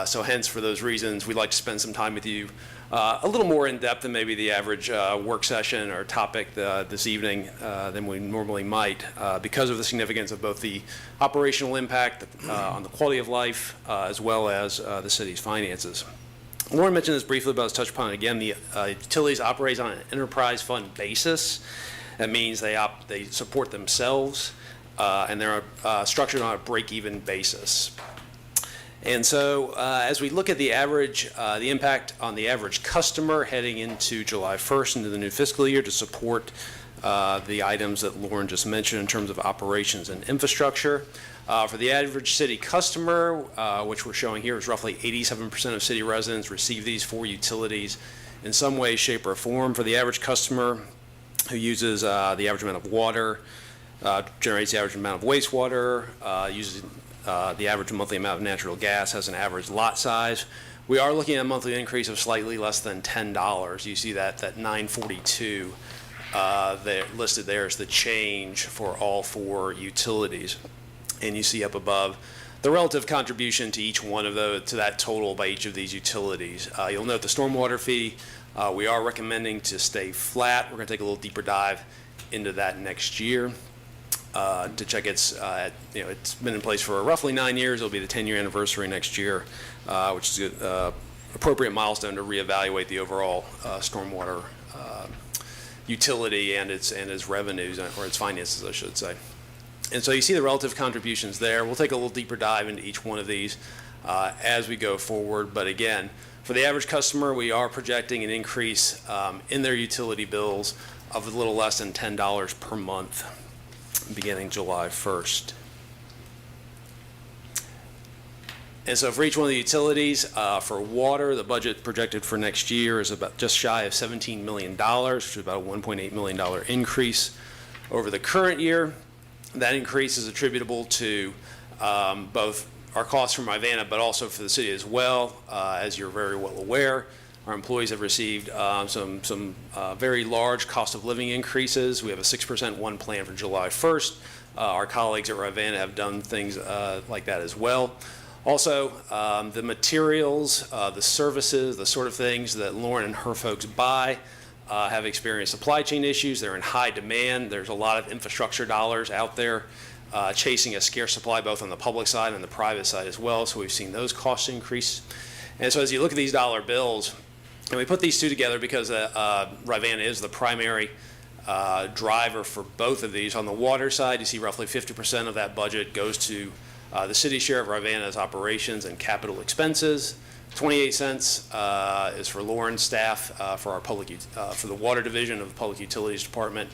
So hence, for those reasons, we'd like to spend some time with you a little more in depth than maybe the average work session or topic this evening than we normally might, because of the significance of both the operational impact on the quality of life as well as the city's finances. Lauren mentioned this briefly, but let's touch upon it again. The utilities operate on an enterprise fund basis. That means they support themselves, and they're structured on a break-even basis. And so as we look at the average, the impact on the average customer heading into July 1st into the new fiscal year to support the items that Lauren just mentioned in terms of operations and infrastructure. For the average city customer, which we're showing here, is roughly 87% of city residents receive these 4 utilities in some way, shape, or form. For the average customer who uses the average amount of water, generates the average amount of wastewater, uses the average monthly amount of natural gas, has an average lot size, we are looking at a monthly increase of slightly less than $10. You see that $942 there listed there is the change for all 4 utilities. And you see up above the relative contribution to each one of those, to that total by each of these utilities. You'll note the stormwater fee, we are recommending to stay flat. We're going to take a little deeper dive into that next year to check it's been in place for roughly 9 years. It'll be the 10-year anniversary next year, which is an appropriate milestone to reevaluate the overall stormwater utility and its revenues, or its finances, I should say. And so you see the relative contributions there. We'll take a little deeper dive into each one of these as we go forward. But again, for the average customer, we are projecting an increase in their utility bills of a little less than $10 per month beginning July 1st. And so for each one of the utilities, for water, the budget projected for next year is about just shy of $17 million, which is about a $1.8 million increase over the current year. That increase is attributable to both our costs from Ivana, but also for the city as well. As you're very well aware, our employees have received some very large cost of living increases. We have a 6% one plan for July 1st. Our colleagues at Ivana have done things like that as well. Also, the materials, the services, the sort of things that Lauren and her folks buy have experienced supply chain issues. They're in high demand. There's a lot of infrastructure dollars out there chasing a scarce supply, both on the public side and the private side as well. So we've seen those costs increase. And so as you look at these dollar bills, and we put these two together because Ivana is the primary driver for both of these. On the water side, you see roughly 50% of that budget goes to the city's share of Ivana's operations and capital expenses. 28 cents is for Lauren's staff for our for the water division of the Public Utilities Department.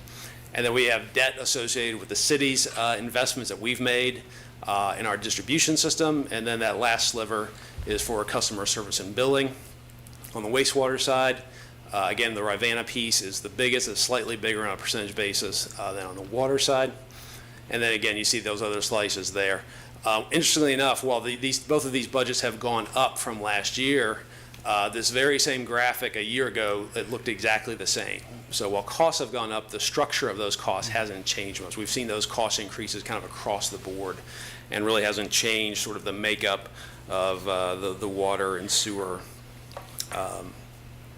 And then we have debt associated with the city's investments that we've made in our distribution system. And then that last sliver is for customer service and billing. On the wastewater side, again, the Ivana piece is the biggest. It's slightly bigger on a percentage basis than on the water side. And then again, you see those other slices there. Interestingly enough, while both of these budgets have gone up from last year, this very same graphic a year ago, it looked exactly the same. So while costs have gone up, the structure of those costs hasn't changed much. We've seen those cost increases kind of across the board and really hasn't changed sort of the makeup of the water and sewer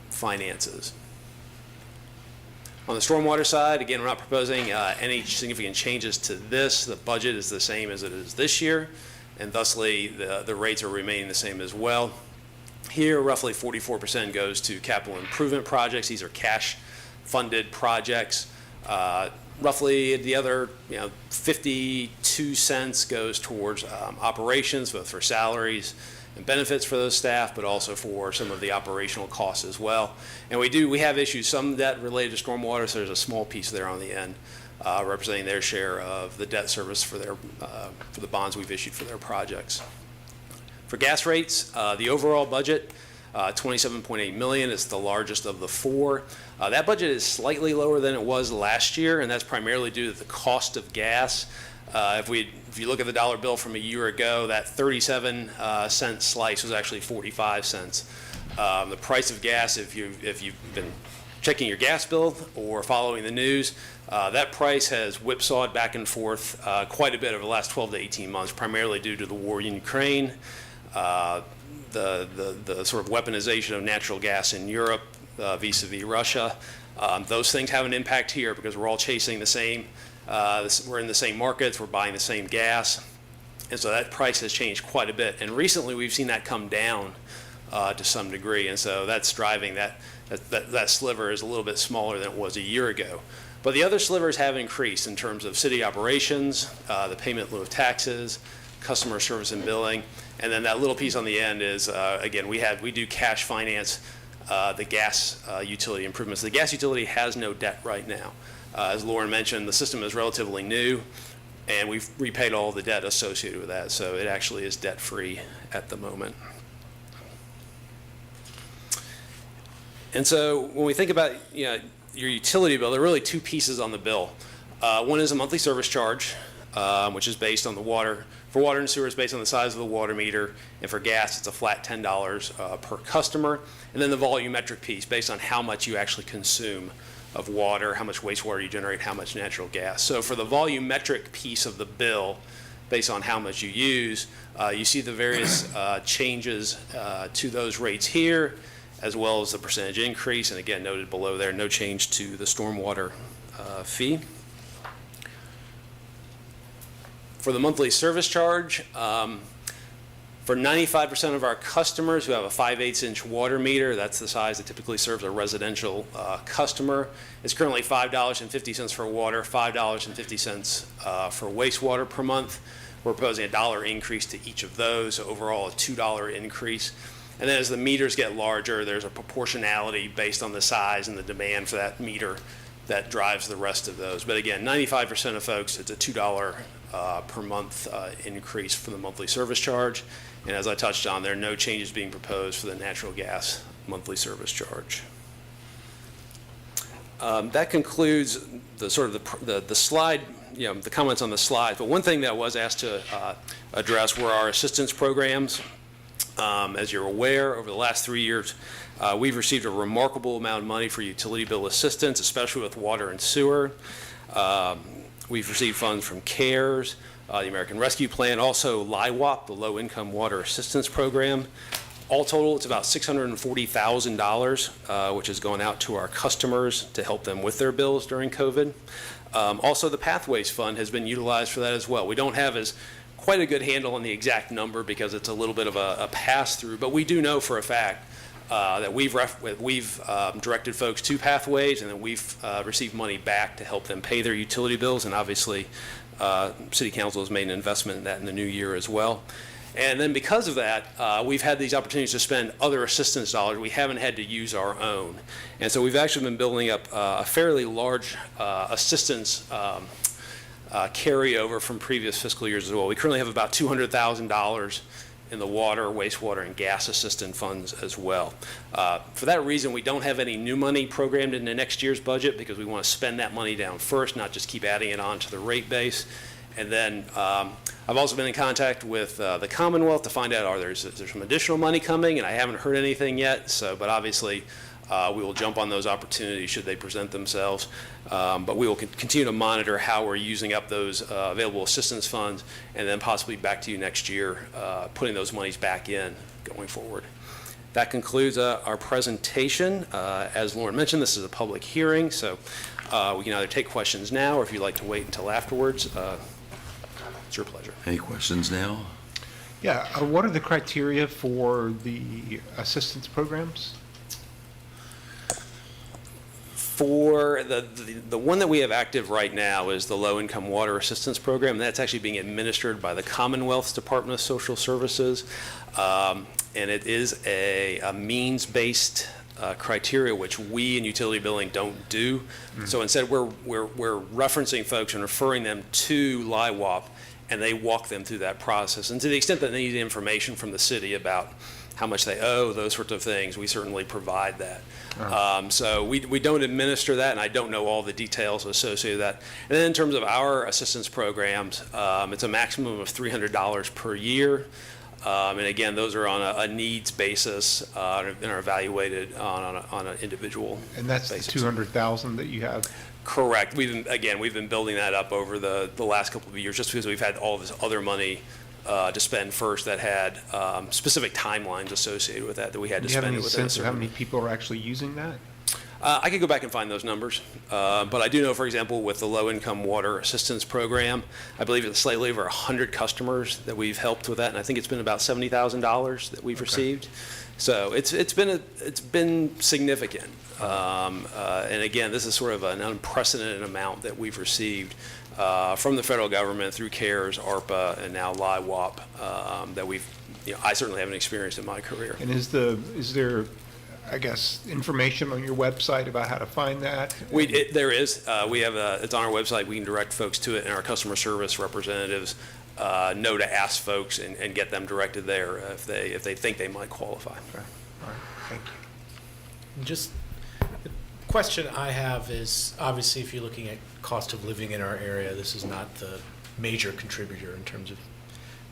finances. On the stormwater side, again, we're not proposing any significant changes to this. The budget is the same as it is this year, and thusly the rates are remaining the same as well. Here, roughly 44% goes to capital improvement projects. These are cash-funded projects. Roughly the other 52 cents goes towards operations, both for salaries and benefits for those staff, but also for some of the operational costs as well. And we have issued some debt related to stormwater, so there's a small piece there on the end representing their share of the debt service for the bonds we've issued for their projects. For gas rates, the overall budget, $27.8 million, is the largest of the four. That budget is slightly lower than it was last year, and that's primarily due to the cost of gas. If you look at the dollar bill from a year ago, that 37-cent slice was actually 45 cents. The price of gas, if you've been checking your gas bill or following the news, that price has whipsawed back and forth quite a bit over the last 12 to 18 months, primarily due to the war in Ukraine, the sort of weaponization of natural gas in Europe vis-a-vis Russia. Those things have an impact here because we're all chasing the same, we're in the same markets, we're buying the same gas, and so that price has changed quite a bit. And recently we've seen that come down to some degree, and so that's driving that sliver is a little bit smaller than it was a year ago. But the other slivers have increased in terms of city operations, the payment in lieu of taxes, customer service and billing, and then that little piece on the end is, again, we do cash finance the gas utility improvements. The gas utility has no debt right now. As Lauren mentioned, the system is relatively new, and we've repaid all the debt associated with that, so it actually is debt-free at the moment. And so when we think about your utility bill, there are really two pieces on the bill. One is a monthly service charge, which is based on the water. For water and sewer, it's based on the size of the water meter, and for gas, it's a flat $10 per customer. And then the volumetric piece, based on how much you actually consume of water, how much wastewater you generate, how much natural gas. So for the volumetric piece of the bill, based on how much you use, you see the various changes to those rates here, as well as the percentage increase, and again, noted below there, no change to the stormwater fee. For the monthly service charge, for 95% of our customers who have a 5/8" water meter, that's the size that typically serves a residential customer, it's currently $5.50 for water, $5.50 for wastewater per month. We're proposing a $1 increase to each of those, so overall a $2 increase. And then as the meters get larger, there's a proportionality based on the size and the demand for that meter that drives the rest of those. But again, 95% of folks, it's a $2 per month increase for the monthly service charge. And as I touched on, there are no changes being proposed for the natural gas monthly service charge. That concludes the sort of the slide, the comments on the slide. But one thing that I was asked to address were our assistance programs. As you're aware, over the last 3 years, we've received a remarkable amount of money for utility bill assistance, especially with water and sewer. We've received funds from CARES, the American Rescue Plan, also LIWAP, the Low Income Water Assistance Program. All total, it's about $640,000, which has gone out to our customers to help them with their bills during COVID. Also, the Pathways Fund has been utilized for that as well. We don't have quite a good handle on the exact number because it's a little bit of a pass-through, but we do know for a fact that we've directed folks to Pathways, and then we've received money back to help them pay their utility bills, and obviously City Council has made an investment in that in the new year as well. And then because of that, we've had these opportunities to spend other assistance dollars. We haven't had to use our own. And so we've actually been building up a fairly large assistance carryover from previous fiscal years as well. We currently have about $200,000 in the water, wastewater, and gas assistance funds as well. For that reason, we don't have any new money programmed into next year's budget because we want to spend that money down first, not just keep adding it on to the rate base. And then I've also been in contact with the Commonwealth to find out is there some additional money coming, and I haven't heard anything yet. But obviously we will jump on those opportunities should they present themselves. But we will continue to monitor how we're using up those available assistance funds, and then possibly back to you next year, putting those monies back in going forward. That concludes our presentation. As Lauren mentioned, this is a public hearing, so we can either take questions now, or if you'd like to wait until afterwards, it's your pleasure. Any questions now? Yeah, what are the criteria for the assistance programs? For the one that we have active right now is the Low Income Water Assistance Program. That's actually being administered by the Commonwealth's Department of Social Services. And it is a means-based criteria, which we in utility billing don't do. So instead, we're referencing folks and referring them to LIWAP, and they walk them through that process. And to the extent that they need information from the city about how much they owe, those sorts of things, we certainly provide that. So we don't administer that, and I don't know all the details associated with that. And then in terms of our assistance programs, it's a maximum of $300 per year. And again, those are on a needs basis and are evaluated on an individual And that's basis. the 200,000 that you have? Correct. We've been building that up over the last couple of years just because we've had all this other money to spend first that had specific timelines associated with that we had to Do you have spend any within a sense of how certain. many people are actually using that? I could go back and find those numbers, but I do know, for example, with the low-income water assistance program, I believe it's slightly over 100 customers that we've helped with that, and I think it's been about $70,000 that we've received. So it's been significant, and again, this is sort of an unprecedented amount that we've received from the federal government through CARES, ARPA, and now LIWAP that I certainly haven't experienced in my career. And is there, I guess, information on your website about how to find that? There is. We have it's on our website. We can direct folks to it, and our customer service representatives know to ask folks and get them directed there if they think they might qualify. Okay. All right. Thank you. Just the question I have is, obviously, if you're looking at cost of living in our area, this is not the major contributor in terms of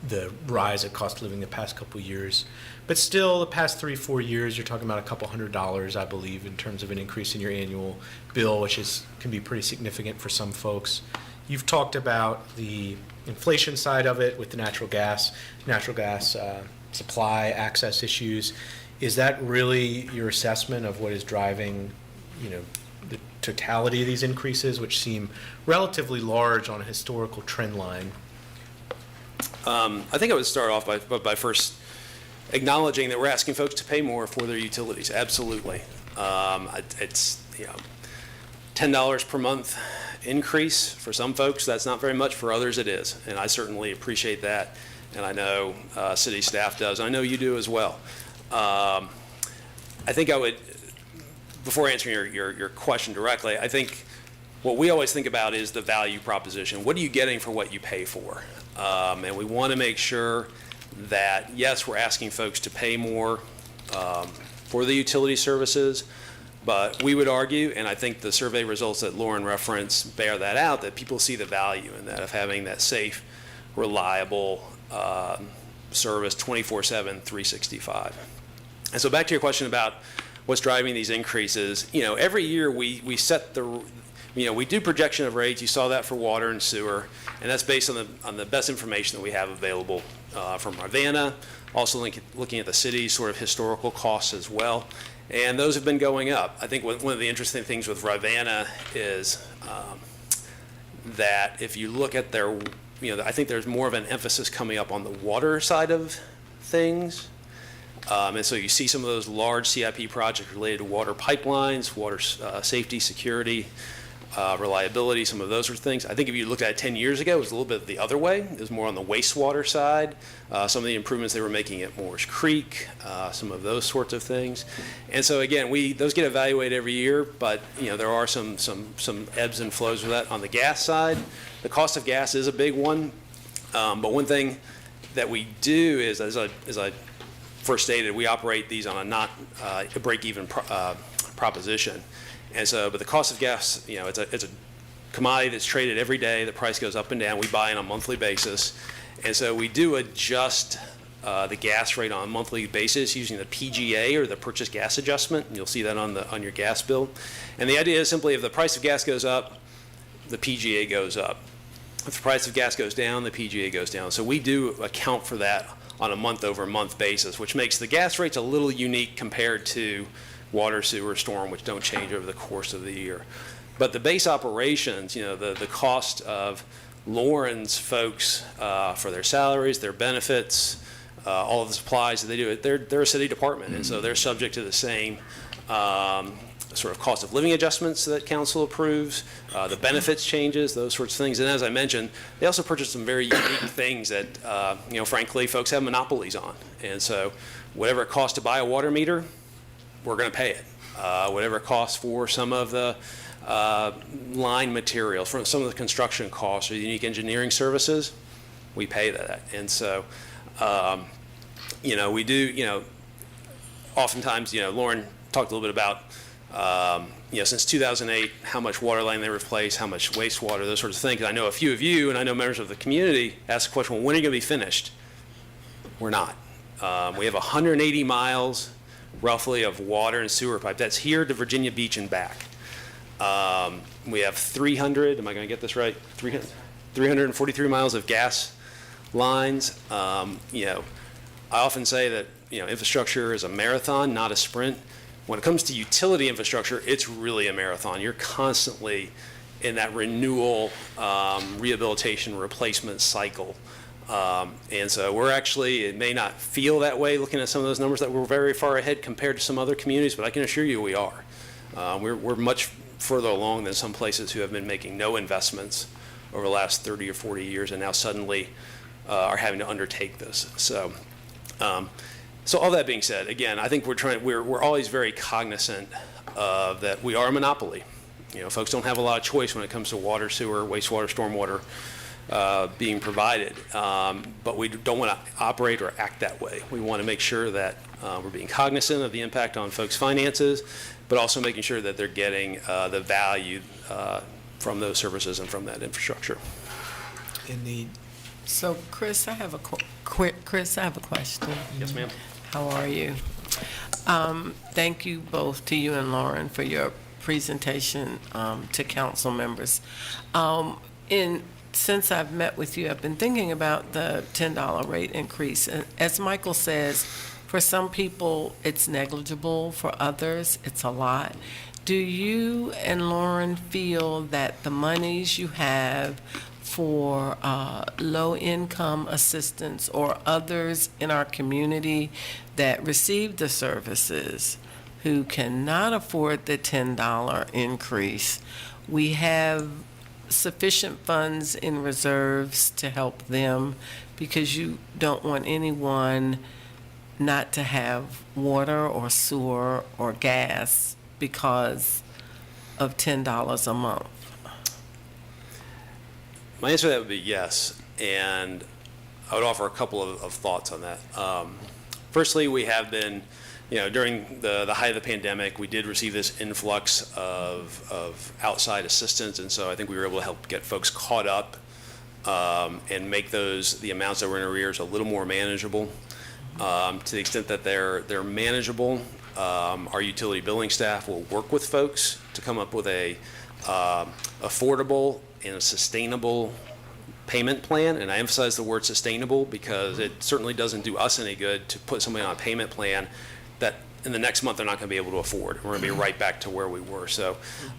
the rise of cost of living the past couple of years. But still, the past 3-4 years, you're talking about a couple $100s, I believe, in terms of an increase in your annual bill, which can be pretty significant for some folks. You've talked about the inflation side of it with the natural gas supply access issues. Is that really your assessment of what is driving, the totality of these increases, which seem relatively large on a historical trend line? I think I would start off by first acknowledging that we're asking folks to pay more for their utilities. Absolutely. It's $10 per month increase for some folks. That's not very much. For others, it is, and I certainly appreciate that. And I know city staff does. I know you do as well. I think I would, before answering your question directly, I think what we always think about is the value proposition. What are you getting for what you pay for? And we want to make sure that, yes, we're asking folks to pay more for the utility services, but we would argue, and I think the survey results that Lauren referenced bear that out, that people see the value in that, of having that safe, reliable service 24/7, 365. And so back to your question about what's driving these increases, every year we set we do projection of rates. You saw that for water and sewer, and that's based on the best information that we have available from Ravenna, also looking at the city's sort of historical costs as well, and those have been going up. I think one of the interesting things with Ravenna is that if you look at their, I think there's more of an emphasis coming up on the water side of things. And so you see some of those large CIP projects related to water pipelines, water safety, security, reliability, some of those sorts of things. I think if you looked at it 10 years ago, it was a little bit the other way. It was more on the wastewater side, some of the improvements they were making at Moores Creek, some of those sorts of things. And so again, those get evaluated every year, but there are some ebbs and flows with that. On the gas side, the cost of gas is a big one. But one thing that we do is, as I first stated, we operate these on a break-even proposition. And so, but the cost of gas, it's a commodity that's traded every day. The price goes up and down. We buy on a monthly basis. And so we do adjust the gas rate on a monthly basis using the PGA, or the purchase gas adjustment. And you'll see that on your gas bill. And the idea is simply, if the price of gas goes up, the PGA goes up. If the price of gas goes down, the PGA goes down. So we do account for that on a month-over-month basis, which makes the gas rates a little unique compared to water, sewer, storm, which don't change over the course of the year. But the base operations, the cost of Lauren's folks for their salaries, their benefits, all of the supplies that they do, they're a city department, and so they're subject to the same sort of cost of living adjustments that council approves, the benefits changes, those sorts of things. And as I mentioned, they also purchase some very unique things that, frankly, folks have monopolies on. And so whatever it costs to buy a water meter, we're going to pay it. whatever it costs for some of the line materials, for some of the construction costs or unique engineering services, we pay that. And so, we do, oftentimes, Lauren talked a little bit about, since 2008, how much water line they replace, how much wastewater, those sorts of things. I know a few of you, and I know members of the community, ask the question, well, when are you going to be finished? We're not. We have 180 miles, roughly, of water and sewer pipe. That's here to Virginia Beach and back. We have 300, am I going to get this right? 343 miles of gas lines. I often say that, infrastructure is a marathon, not a sprint. When it comes to utility infrastructure, it's really a marathon. You're constantly in that renewal, rehabilitation, replacement cycle. And so we're actually, it may not feel that way looking at some of those numbers that we're very far ahead compared to some other communities, but I can assure you we are. We're much further along than some places who have been making no investments over the last 30 or 40 years and now suddenly are having to undertake this. So all that being said, again, I think we're always very cognizant of that we are a monopoly. Folks don't have a lot of choice when it comes to water, sewer, wastewater, stormwater being provided, but we don't want to operate or act that way. We want to make sure that we're being cognizant of the impact on folks' finances, but also making sure that they're getting the value from those services and from that infrastructure. Indeed. So, Chris, I have a question. Yes, ma'am. How are you? Thank you both, to you and Lauren, for your presentation to council members. Since I've met with you, I've been thinking about the $10 rate increase. And as Michael says, for some people, it's negligible. For others, it's a lot. Do you and Lauren feel that the monies you have for low-income assistance or others in our community that receive the services who cannot afford the $10 increase, we have sufficient funds in reserves to help them, because you don't want anyone not to have water or sewer or gas because of $10 a month? My answer to that would be yes, and I would offer a couple of thoughts on that. Firstly, we have been, during the height of the pandemic, we did receive this influx of outside assistance, and so I think we were able to help get folks caught up and make the amounts that were in arrears a little more manageable. To the extent that they're manageable, our utility billing staff will work with folks to come up with a affordable and a sustainable payment plan, and I emphasize the word sustainable because it certainly doesn't do us any good to put somebody on a payment plan that in the next month they're not going to be able to afford. We're going to be right back to where we were. So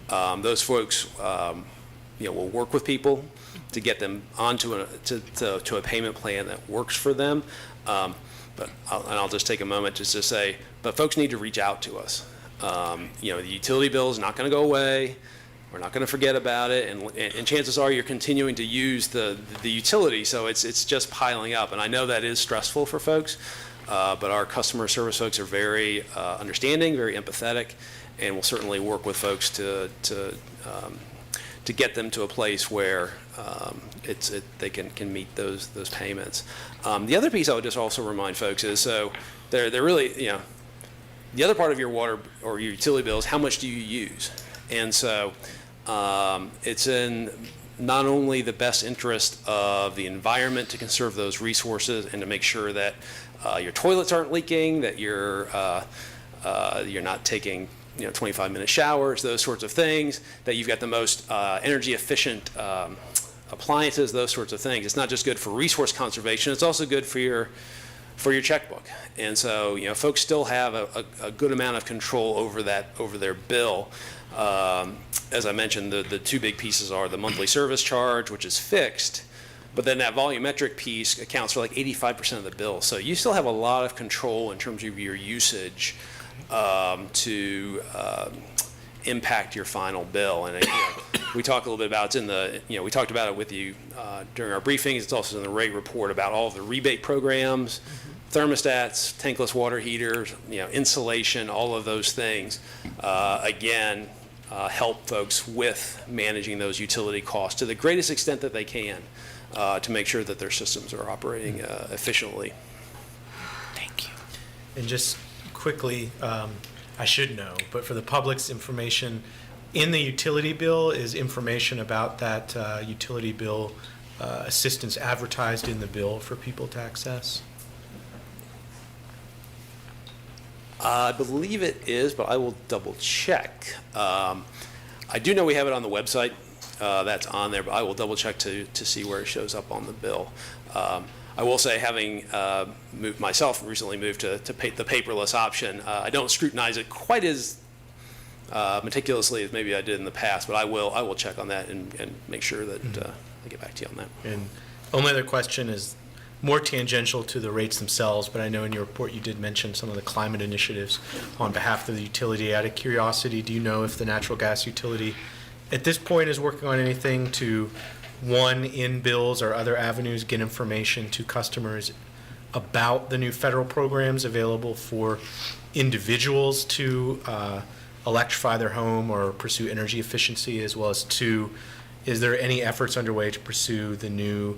those folks, will work with people to get them onto a payment plan that works for them. But I'll just take a moment just to say, but folks need to reach out to us. The utility bill is not going to go away. We're not going to forget about it, and chances are you're continuing to use the utility, so it's just piling up. And I know that is stressful for folks, but our customer service folks are very understanding, very empathetic, and will certainly work with folks to get them to a place where they can meet those payments. The other piece I would just also remind folks is, so they're really, the other part of your water or your utility bill is how much do you use, and so it's in not only the best interest of the environment to conserve those resources and to make sure that your toilets aren't leaking, that you're not taking 25-minute showers, those sorts of things, that you've got the most energy efficient appliances, those sorts of things. It's not just good for resource conservation, it's also good for your checkbook. And so, folks still have a good amount of control over their bill. As I mentioned, the two big pieces are the monthly service charge, which is fixed, but then that volumetric piece accounts for like 85% of the bill. So you still have a lot of control in terms of your usage to impact your final bill. And we talk a little bit about we talked about it with you during our briefings. It's also in the rate report about all of the rebate programs thermostats, tankless water heaters, insulation, all of those things, again, help folks with managing those utility costs to the greatest extent that they can to make sure that their systems are operating efficiently. Thank you. And just quickly, I should know, but for the public's information, in the utility bill is information about that utility bill assistance advertised in the bill for people to access? I believe it is, but I will double check. I do know we have it on the website. That's on there, but I will double check to see where it shows up on the bill. I will say, having recently moved to the paperless option, I don't scrutinize it quite as meticulously as maybe I did in the past, but I will check on that and make sure that I get back to you on that. And only other question is more tangential to the rates themselves, but I know in your report you did mention some of the climate initiatives on behalf of the utility. Out of curiosity, do you know if the natural gas utility at this point is working on anything to, one, in bills or other avenues, get information to customers about the new federal programs available for individuals to electrify their home or pursue energy efficiency, as well as, two, is there any efforts underway to pursue the new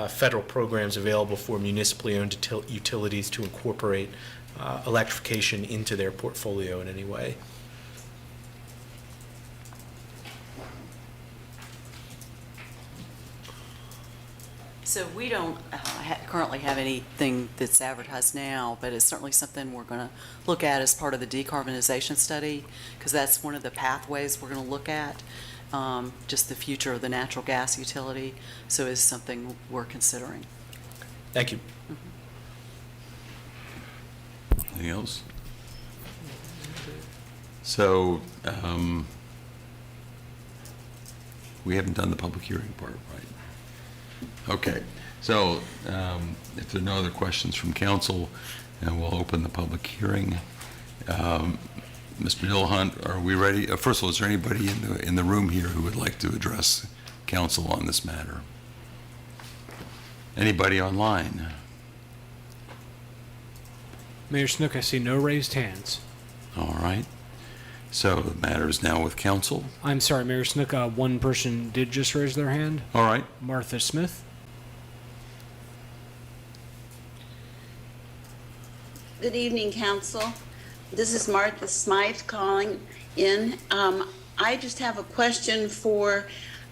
federal programs available for municipally owned utilities to incorporate electrification into their portfolio in any way? So we don't currently have anything that's advertised now, but it's certainly something we're going to look at as part of the decarbonization study, because that's one of the pathways we're going to look at, just the future of the natural gas utility. So it's something we're considering. Thank you. Anything else? So we haven't done the public hearing part, right? Okay, so if there are no other questions from council, we'll open the public hearing. Mr. Dillhunt, are we ready? First of all, is there anybody in the room here who would like to address council on this matter? Anybody online? Mayor Snook, I see no raised hands. All right. So the matter is now with council. I'm sorry, Mayor Snook, one person did just raise their hand. All right. Martha Smith. Good evening, council. This is Martha Smythe calling in. I just have a question for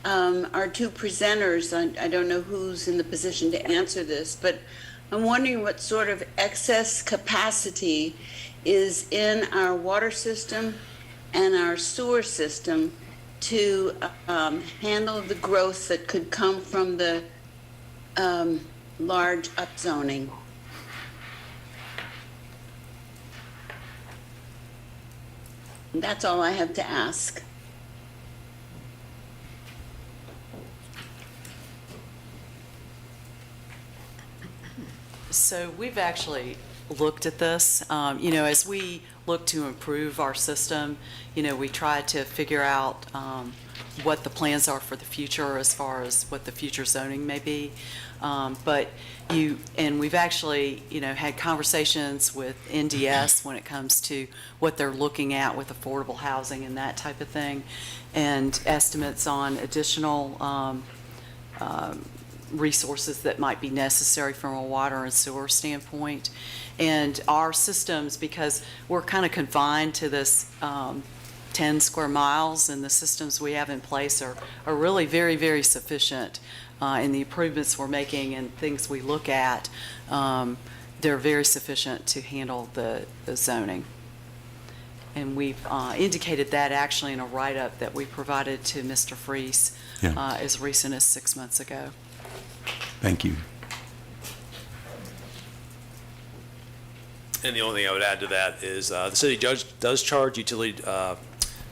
our two presenters. I don't know who's in the position to answer this, but I'm wondering what sort of excess capacity is in our water system and our sewer system to handle the growth that could come from the large upzoning. That's all I have to ask. So we've actually looked at this. As we look to improve our system, we try to figure out what the plans are for the future as far as what the future zoning may be. And we've actually, had conversations with NDS when it comes to what they're looking at with affordable housing and that type of thing, and estimates on additional resources that might be necessary from a water and sewer standpoint. And our systems, because we're kind of confined to this 10 square miles, and the systems we have in place are really very, very sufficient. And the improvements we're making and things we look at, they're very sufficient to handle the zoning. And we've indicated that actually in a write-up that we provided to Mr. Freese as recent as 6 months ago. Thank you. And the only thing I would add to that is the city does charge utility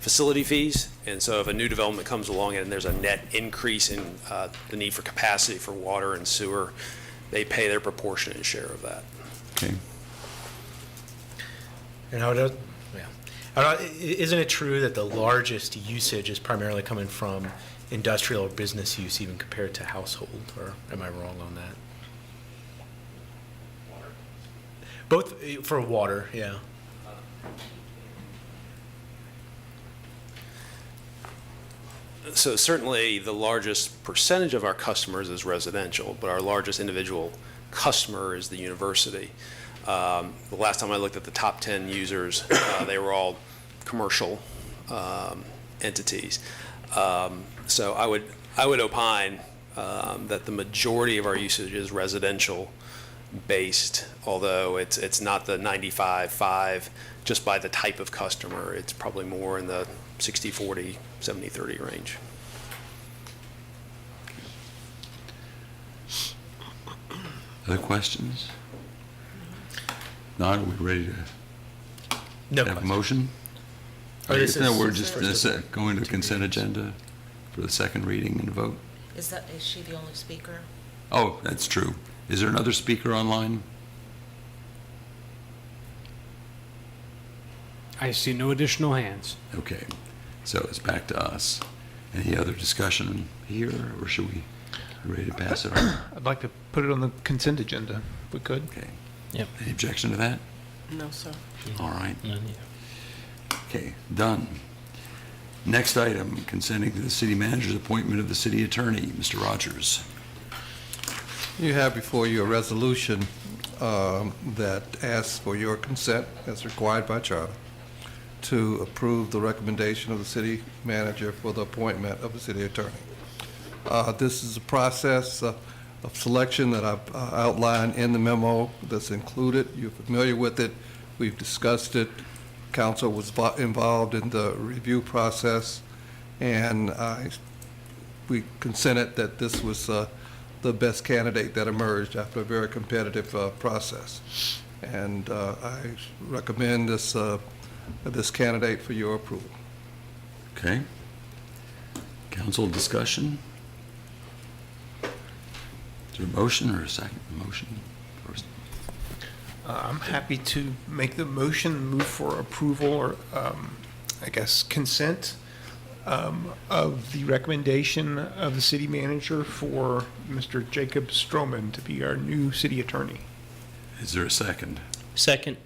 facility fees, and so if a new development comes along and there's a net increase in the need for capacity for water and sewer, they pay their proportionate share of that. Okay. And isn't it true that the largest usage is primarily coming from industrial or business use, even compared to household, or am I wrong on that? Both for water, yeah. So certainly the largest percentage of our customers is residential, but our largest individual customer is the university. The last time I looked at the top 10 users, they were all commercial entities. So I would opine that the majority of our usage is residential based, although it's not the 95-5 just by the type of customer. It's probably more in the 60-40, 70-30 range. Other questions? Not, are we ready to No have a questions. motion? Oh, this No, is- we're just going to consent agenda for the second reading and vote. Is she the only speaker? Oh, that's true. Is there another speaker online? I see no additional hands. Okay, so it's back to us. Any other discussion here, or should we, ready to pass it on? I'd like to put it on the consent agenda, if we could. Okay. Yep. Any objection to that? No, sir. All right. None, yeah. Okay, done. Next item, consenting to the city manager's appointment of the city attorney, Mr. Rogers. You have before you a resolution that asks for your consent, as required by charter, to approve the recommendation of the city manager for the appointment of the city attorney. This is a process of selection that I've outlined in the memo that's included. You're familiar with it. We've discussed it. Council was involved in the review process, and we consented that this was the best candidate that emerged after a very competitive process. And I recommend this candidate for your approval. Okay. Council discussion? Is there a motion or a second motion? First. I'm happy to make the motion, move for approval, or I guess consent of the recommendation of the city manager for Mr. Jacob Stroman to be our new city attorney. Is there a second? Second.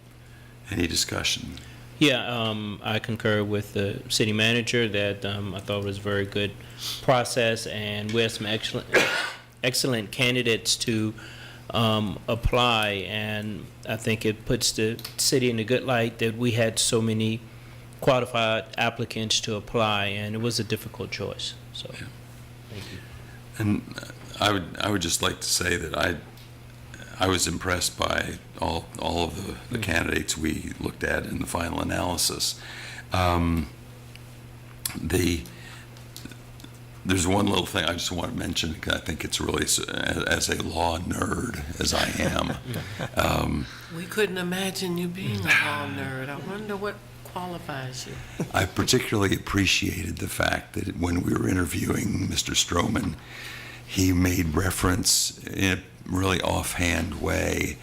Any discussion? Yeah, I concur with the city manager that I thought was a very good process, and we have some excellent candidates to apply, and I think it puts the city in a good light that we had so many qualified applicants to apply, and it was a difficult choice. So, Yeah. thank you. And I would just like to say that I was impressed by all of the candidates we looked at in the final analysis. There's one little thing I just want to mention, because I think it's really, as a law nerd as I am, We couldn't imagine you being a law nerd. I wonder what qualifies you. I particularly appreciated the fact that when we were interviewing Mr. Stroman, he made reference in a really offhand way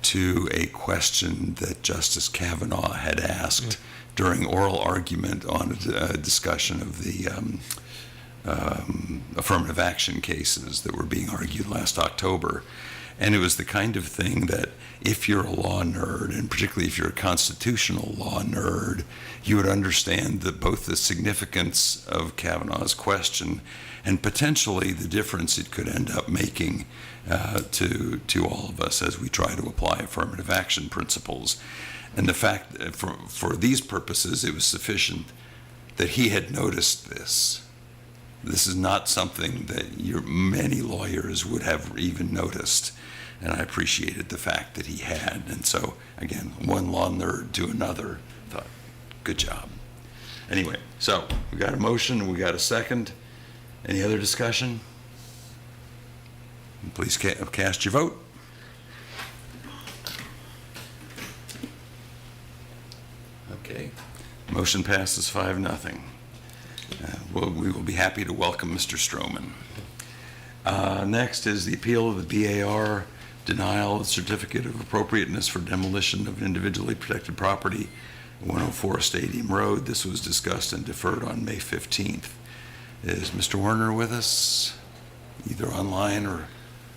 to a question that Justice Kavanaugh had asked during oral argument on a discussion of the affirmative action cases that were being argued last October. And it was the kind of thing that if you're a law nerd, and particularly if you're a constitutional law nerd, you would understand that both the significance of Kavanaugh's question and potentially the difference it could end up making to all of us as we try to apply affirmative action principles. And the fact that for these purposes, it was sufficient that he had noticed this. This is not something that many lawyers would have even noticed. And I appreciated the fact that he had. And so, again, one law nerd to another, thought, good job. Anyway, so we got a motion, we got a second. Any other discussion? Please cast your vote. Okay. Motion passes 5-0. We will be happy to welcome Mr. Stroman. Next is the appeal of the BAR denial of certificate of appropriateness for demolition of individually protected property, 104 Stadium Road. This was discussed and deferred on May 15th. Is Mr. Werner with us, either online or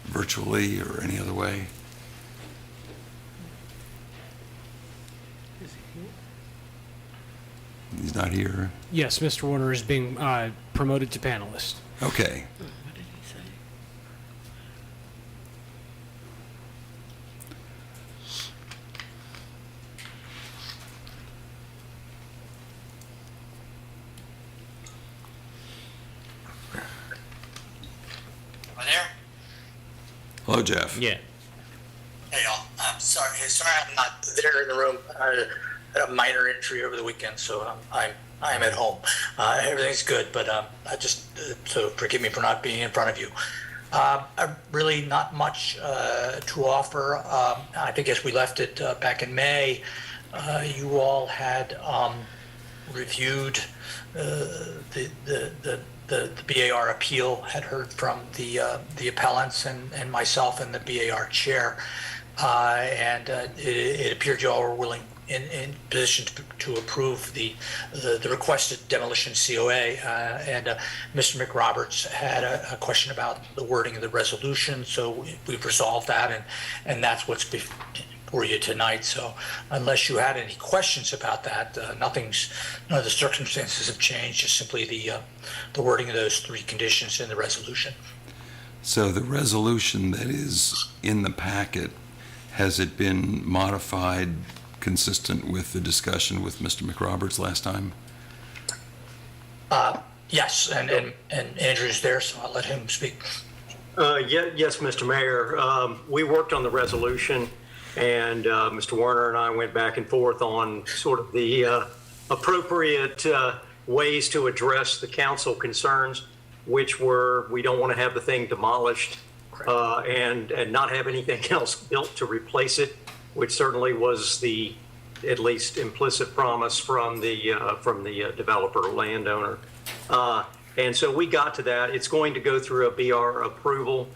virtually or any other way? He's not here. Yes, Mr. Warner is being promoted to panelist. Okay. What did he say? Am I there? Hello, Jeff. Yeah. Hey, y'all. I'm sorry. Sorry, I'm not there in the room. I had a minor injury over the weekend, so I'm at home. Everything's good, but I just so forgive me for not being in front of you. Really not much to offer. I think as we left it back in May, you all had reviewed the BAR appeal, had heard from the appellants and myself and the BAR chair, and it appeared you all were willing in position to approve the requested demolition COA. And Mr. McRoberts had a question about the wording of the resolution, so we've resolved that, and that's what's before you tonight. So unless you had any questions about that, none of the circumstances have changed, just simply the wording of those three conditions in the resolution. So the resolution that is in the packet, has it been modified consistent with the discussion with Mr. McRoberts last time? Yes, and Andrew's there, so I'll let him speak. Yes, Mr. Mayor. We worked on the resolution, and Mr. Warner and I went back and forth on sort of the appropriate ways to address the council concerns, which were we don't want to have the thing demolished and not have anything else built to replace it, which certainly was the at least implicit promise from the developer landowner. And so we got to that. It's going to go through a BR approval.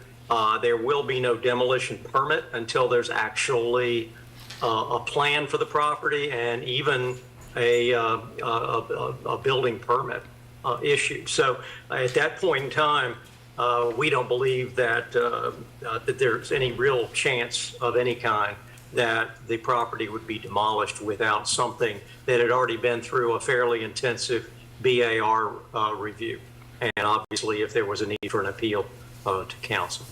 There will be no demolition permit until there's actually a plan for the property and even a building permit issued. So at that point in time, we don't believe that that there's any real chance of any kind that the property would be demolished without something that had already been through a fairly intensive BAR review. And obviously, if there was a need for an appeal to council.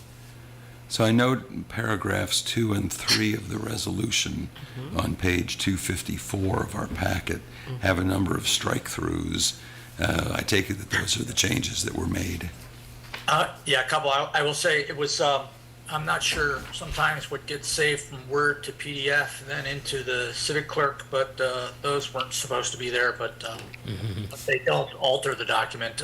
So I note paragraphs 2 and 3 of the resolution on page 254 of our packet have a number of strike-throughs. I take it that those are the changes that were made. Yeah, a couple. I will say it was, I'm not sure sometimes what gets saved from Word to PDF and then into the Civic Clerk, but those weren't supposed to be there, but they don't alter the document.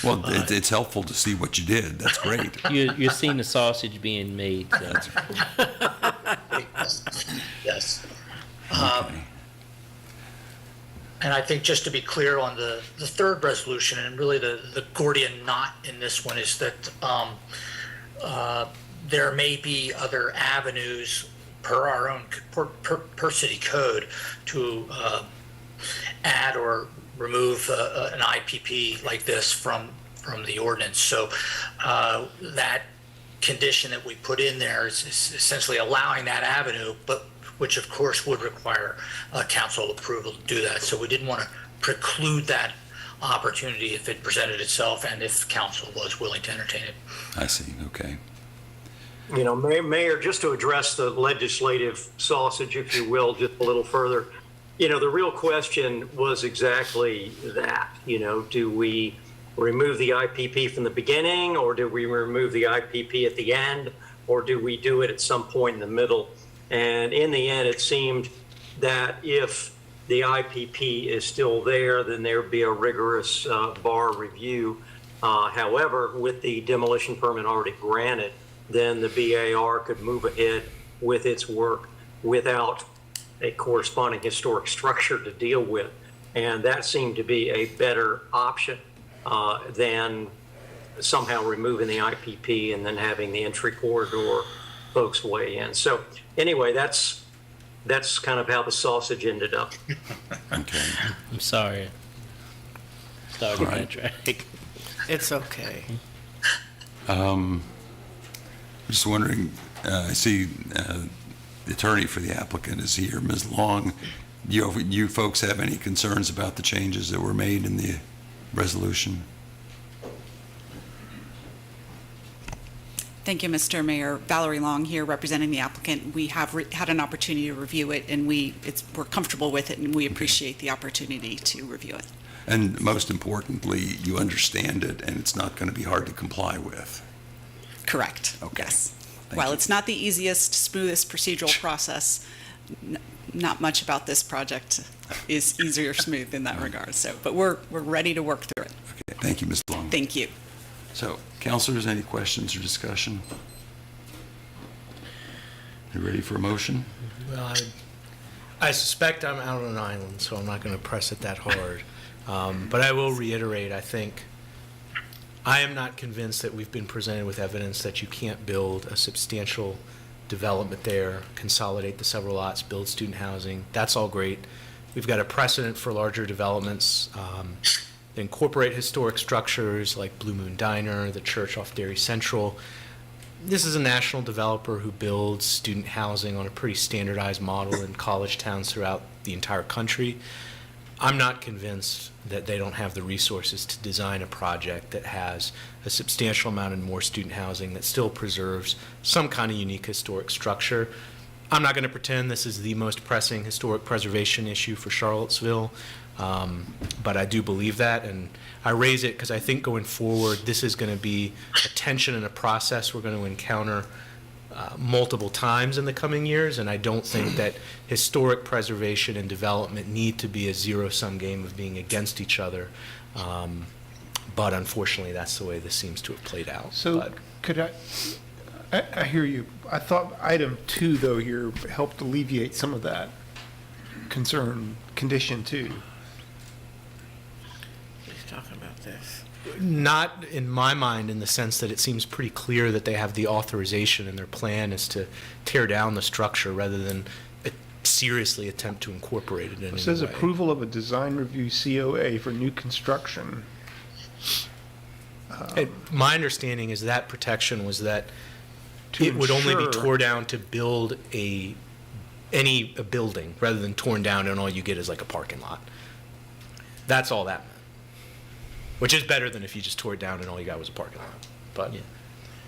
Well, it's helpful to see what you did. That's great. You're seeing the sausage being made. So. Yes. And I think just to be clear on the third resolution, and really the Gordian knot in this one is that there may be other avenues per our own, per city code to add or remove an IPP like this from the ordinance. So that condition that we put in there is essentially allowing that avenue, but which of course would require council approval to do that. So we didn't want to preclude that opportunity if it presented itself and if council was willing to entertain it. I see, okay. You know, Mayor, just to address the legislative sausage, if you will, just a little further, you know, the real question was exactly that. You know, do we remove the IPP from the beginning, or do we remove the IPP at the end, or do we do it at some point in the middle? And in the end, it seemed that if the IPP is still there, then there'd be a rigorous BAR review. However, with the demolition permit already granted, then the BAR could move ahead with its work without a corresponding historic structure to deal with. And that seemed to be a better option than somehow removing the IPP and then having the entry corridor folks weigh in. So anyway, that's kind of how the sausage ended up. Okay. I'm sorry. Started that track. It's okay. Just wondering, I see the attorney for the applicant is here, Ms. Long. You folks have any concerns about the changes that were made in the resolution? Thank you, Mr. Mayor. Valerie Long here, representing the applicant. We have had an opportunity to review it, and we're comfortable with it, and we appreciate the opportunity to review it. And most importantly, you understand it, and it's not going to be hard to comply with. Correct. Okay. Yes. While it's not the easiest, smoothest procedural process, not much about this project is easy or smooth in that regard. So, but we're ready to work through it. Okay. Thank you, Ms. Long. Thank you. So, councilors, any questions or discussion? You ready for a motion? Well, I suspect I'm out on an island, so I'm not going to press it that hard. But I will reiterate, I think, I am not convinced that we've been presented with evidence that you can't build a substantial development there, consolidate the several lots, build student housing. That's all great. We've got a precedent for larger developments. Incorporate historic structures like Blue Moon Diner, the church off Dairy Central. This is a national developer who builds student housing on a pretty standardized model in college towns throughout the entire country. I'm not convinced that they don't have the resources to design a project that has a substantial amount of more student housing that still preserves some kind of unique historic structure. I'm not going to pretend this is the most pressing historic preservation issue for Charlottesville, but I do believe that, and I raise it because I think going forward, this is going to be a tension and a process we're going to encounter multiple times in the coming years, and I don't think that historic preservation and development need to be a zero-sum game of being against each other. But unfortunately, that's the way this seems to have played out. So could I hear you. I thought item 2, though, here helped alleviate some of that concern, condition 2. He's talking about this. Not in my mind, in the sense that it seems pretty clear that they have the authorization and their plan is to tear down the structure rather than seriously attempt to incorporate it in any way. It says approval of a design review COA for new construction. My understanding is that protection was that it would only be tore down to build a building rather than torn down and all you get is like a parking lot. That's all that meant. Which is better than if you just tore it down and all you got was a parking lot. But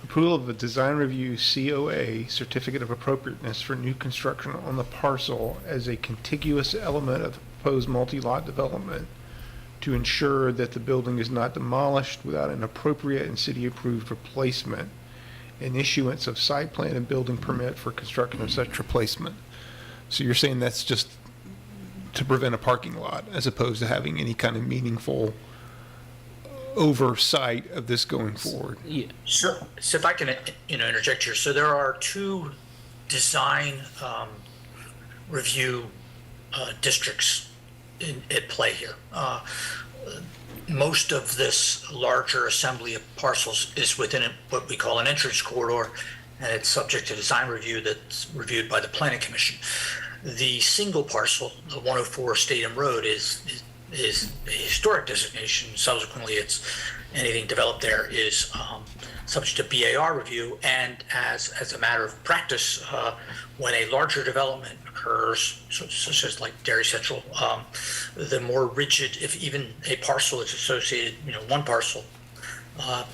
Approval of a design review COA, certificate of appropriateness for new construction on the parcel as a contiguous element of the proposed multi-lot development to ensure that the building is not demolished without an appropriate and city-approved replacement, and issuance of site plan and building permit for construction of such replacement. So you're saying that's just to prevent a parking lot as opposed to having any kind of meaningful oversight of this going forward? Yeah. So if I can, interject here. So there are 2 design review districts at play here. Most of this larger assembly of parcels is within what we call an entrance corridor, and it's subject to design review that's reviewed by the Planning Commission. The single parcel, the 104 Stadium Road, is a historic designation. Subsequently, it's anything developed there is subject to BAR review. And as a matter of practice, when a larger development occurs, such as like Dairy Central, the more rigid, if even a parcel is associated, one parcel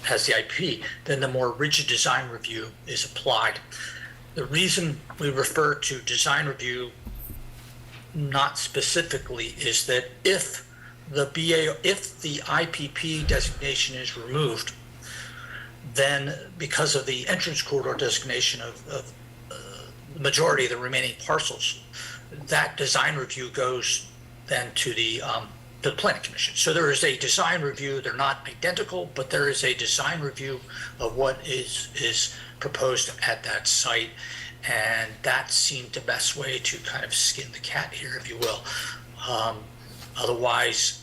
has the IP, then the more rigid design review is applied. The reason we refer to design review not specifically is that if the IPP designation is removed, then because of the entrance corridor designation of the majority of the remaining parcels, that design review goes then to the Planning Commission. So there is a design review. They're not identical, but there is a design review of what is proposed at that site. And that seemed the best way to kind of skin the cat here, if you will. Otherwise,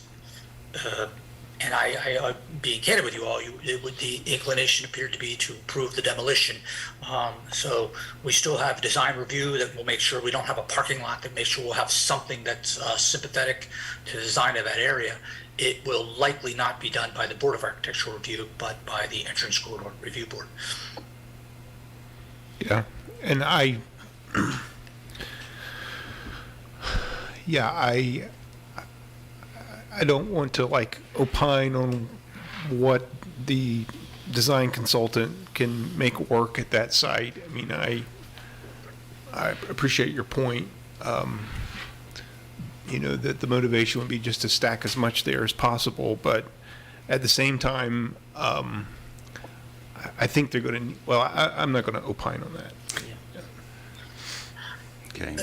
and I being candid with you all, the inclination appeared to be to approve the demolition. So we still have design review that will make sure we don't have a parking lot, that makes sure we'll have something that's sympathetic to the design of that area. It will likely not be done by the Board of Architectural Review, but by the Entrance Corridor Review Board. Yeah, and Yeah, I don't want to like opine on what the design consultant can make work at that site. I mean, I appreciate your point. You know, that the motivation would be just to stack as much there as possible, but at the same time, I think they're going to, well, I'm not going to opine on that. Okay.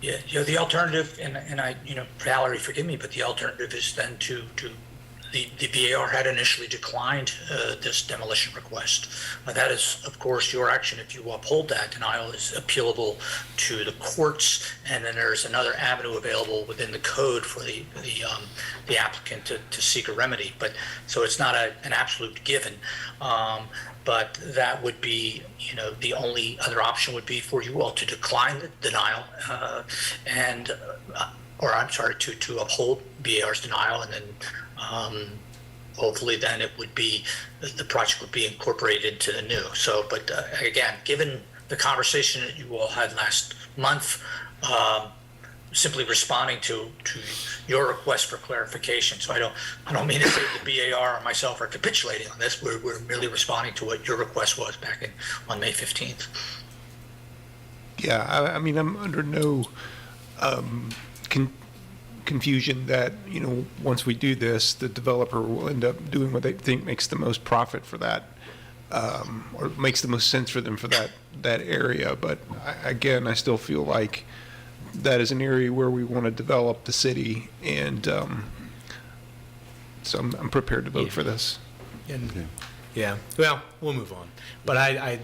Yeah, you know, the alternative, and I, you know, Valerie, forgive me, but the alternative is then to the VAR had initially declined this demolition request. That is, of course, your action. If you uphold that denial, is appealable to the courts, and then there's another avenue available within the code for the applicant to seek a remedy. But so it's not an absolute given. But that would be, you know, the only other option would be for you all to decline the denial or I'm sorry, to uphold VAR's denial, and then hopefully then it would be, the project would be incorporated into the new. So, but again, given the conversation that you all had last month, simply responding to your request for clarification. So I don't mean to say the BAR or myself are capitulating on this. We're merely responding to what your request was back on May 15th. Yeah, I mean, I'm under no confusion that, you know, once we do this, the developer will end up doing what they think makes the most profit for that, or makes the most sense for them for that area. But again, I still feel like that is an area where we want to develop the city, and so I'm prepared to vote for this. Yeah, well, we'll move on. But I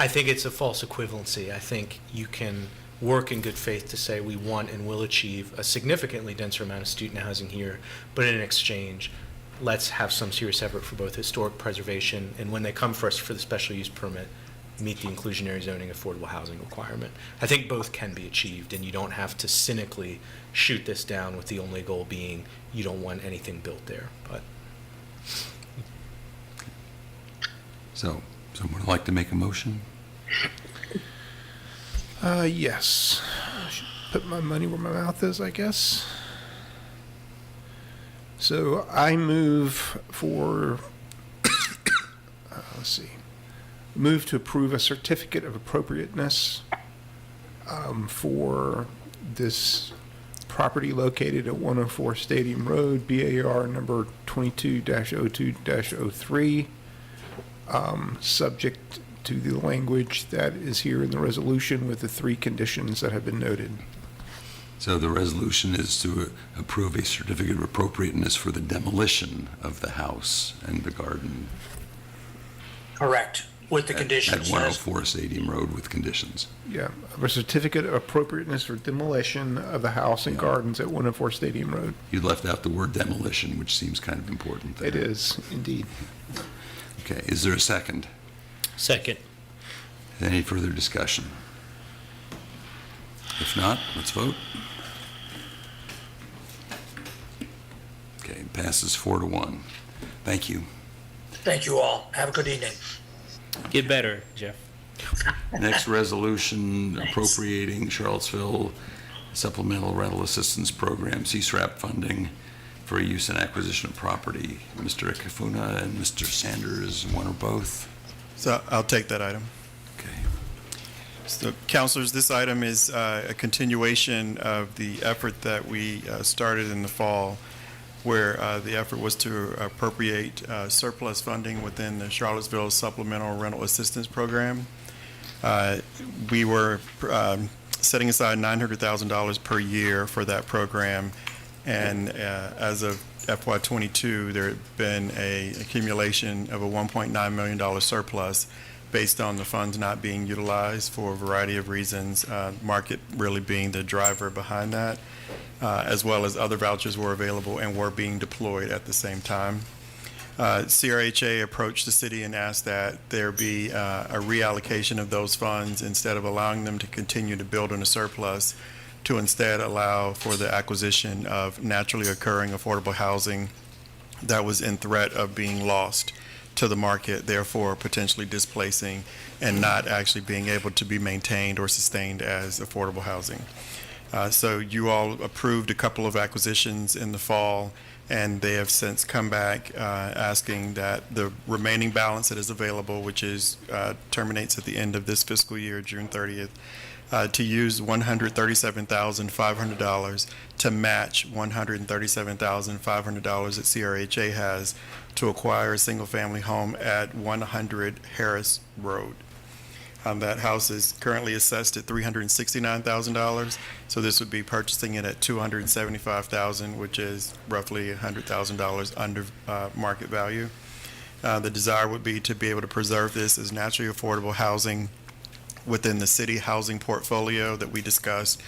think it's a false equivalency. I think you can work in good faith to say we want and will achieve a significantly denser amount of student housing here, but in exchange, let's have some serious effort for both historic preservation, and when they come for us for the special use permit, meet the inclusionary zoning affordable housing requirement. I think both can be achieved, and you don't have to cynically shoot this down with the only goal being you don't want anything built there. But So, someone would like to make a motion? Yes. I should put my money where my mouth is, I guess. So I move for, let's see, move to approve a certificate of appropriateness for this property located at 104 Stadium Road, BAR number 22-02-03, subject to the language that is here in the resolution with the 3 conditions that have been noted. So the resolution is to approve a certificate of appropriateness for the demolition of the house and the garden. Correct, with the conditions. At 104 Stadium Road with conditions. Yeah, a certificate of appropriateness for demolition of the house and gardens at 104 Stadium Road. You left out the word demolition, which seems kind of important there. It is, indeed. Okay, is there a second? Second. Any further discussion? If not, let's vote. Okay, passes 4-1. Thank you. Thank you all. Have a good evening. Get better, Jeff. Next resolution appropriating Charlottesville Supplemental Rental Assistance Program, CSRAP funding for use and acquisition of property. Mr. Kafuna and Mr. Sanders, one or both? So I'll take that item. Okay. So, councilors, this item is a continuation of the effort that we started in the fall, where the effort was to appropriate surplus funding within the Charlottesville Supplemental Rental Assistance Program. We were setting aside $900,000 per year for that program, and as of FY22, there had been an accumulation of a $1.9 million surplus based on the funds not being utilized for a variety of reasons, market really being the driver behind that, as well as other vouchers were available and were being deployed at the same time. CRHA approached the city and asked that there be a reallocation of those funds instead of allowing them to continue to build on a surplus, to instead allow for the acquisition of naturally occurring affordable housing that was in threat of being lost to the market, therefore potentially displacing and not actually being able to be maintained or sustained as affordable housing. So you all approved a couple of acquisitions in the fall, and they have since come back asking that the remaining balance that is available, which is terminates at the end of this fiscal year, June 30th, to use $137,500 to match $137,500 that CRHA has to acquire a single-family home at 100 Harris Road. That house is currently assessed at $369,000, so this would be purchasing it at $275,000, which is roughly $100,000 under market value. The desire would be to be able to preserve this as naturally affordable housing within the city housing portfolio that we discussed.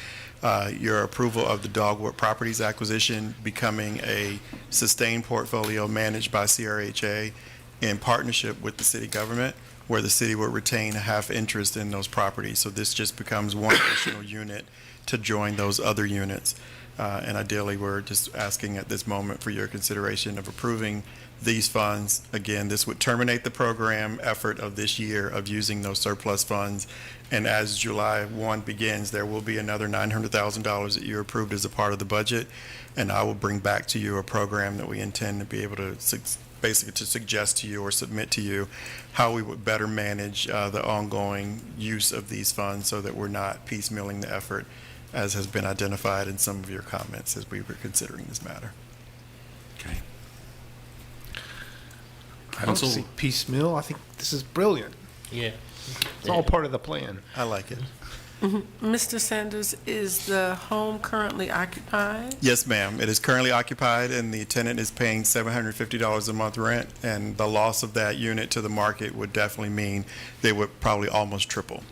Your approval of the Dogwood Properties acquisition becoming a sustained portfolio managed by CRHA in partnership with the city government, where the city will retain a half interest in those properties. So this just becomes one additional unit to join those other units. And ideally, we're just asking at this moment for your consideration of approving these funds. Again, this would terminate the program effort of this year of using those surplus funds. And as July 1 begins, there will be another $900,000 that you approved as a part of the budget. And I will bring back to you a program that we intend to be able to basically to suggest to you or submit to you how we would better manage the ongoing use of these funds so that we're not piecemealing the effort, as has been identified in some of your comments as we were considering this matter. Okay. I don't see piecemeal. I think this is brilliant. Yeah. It's all part of the plan. I like it. Mr. Sanders, is the home currently occupied? Yes, ma'am. It is currently occupied, and the tenant is paying $750 a month rent, and the loss of that unit to the market would definitely mean they would probably almost triple.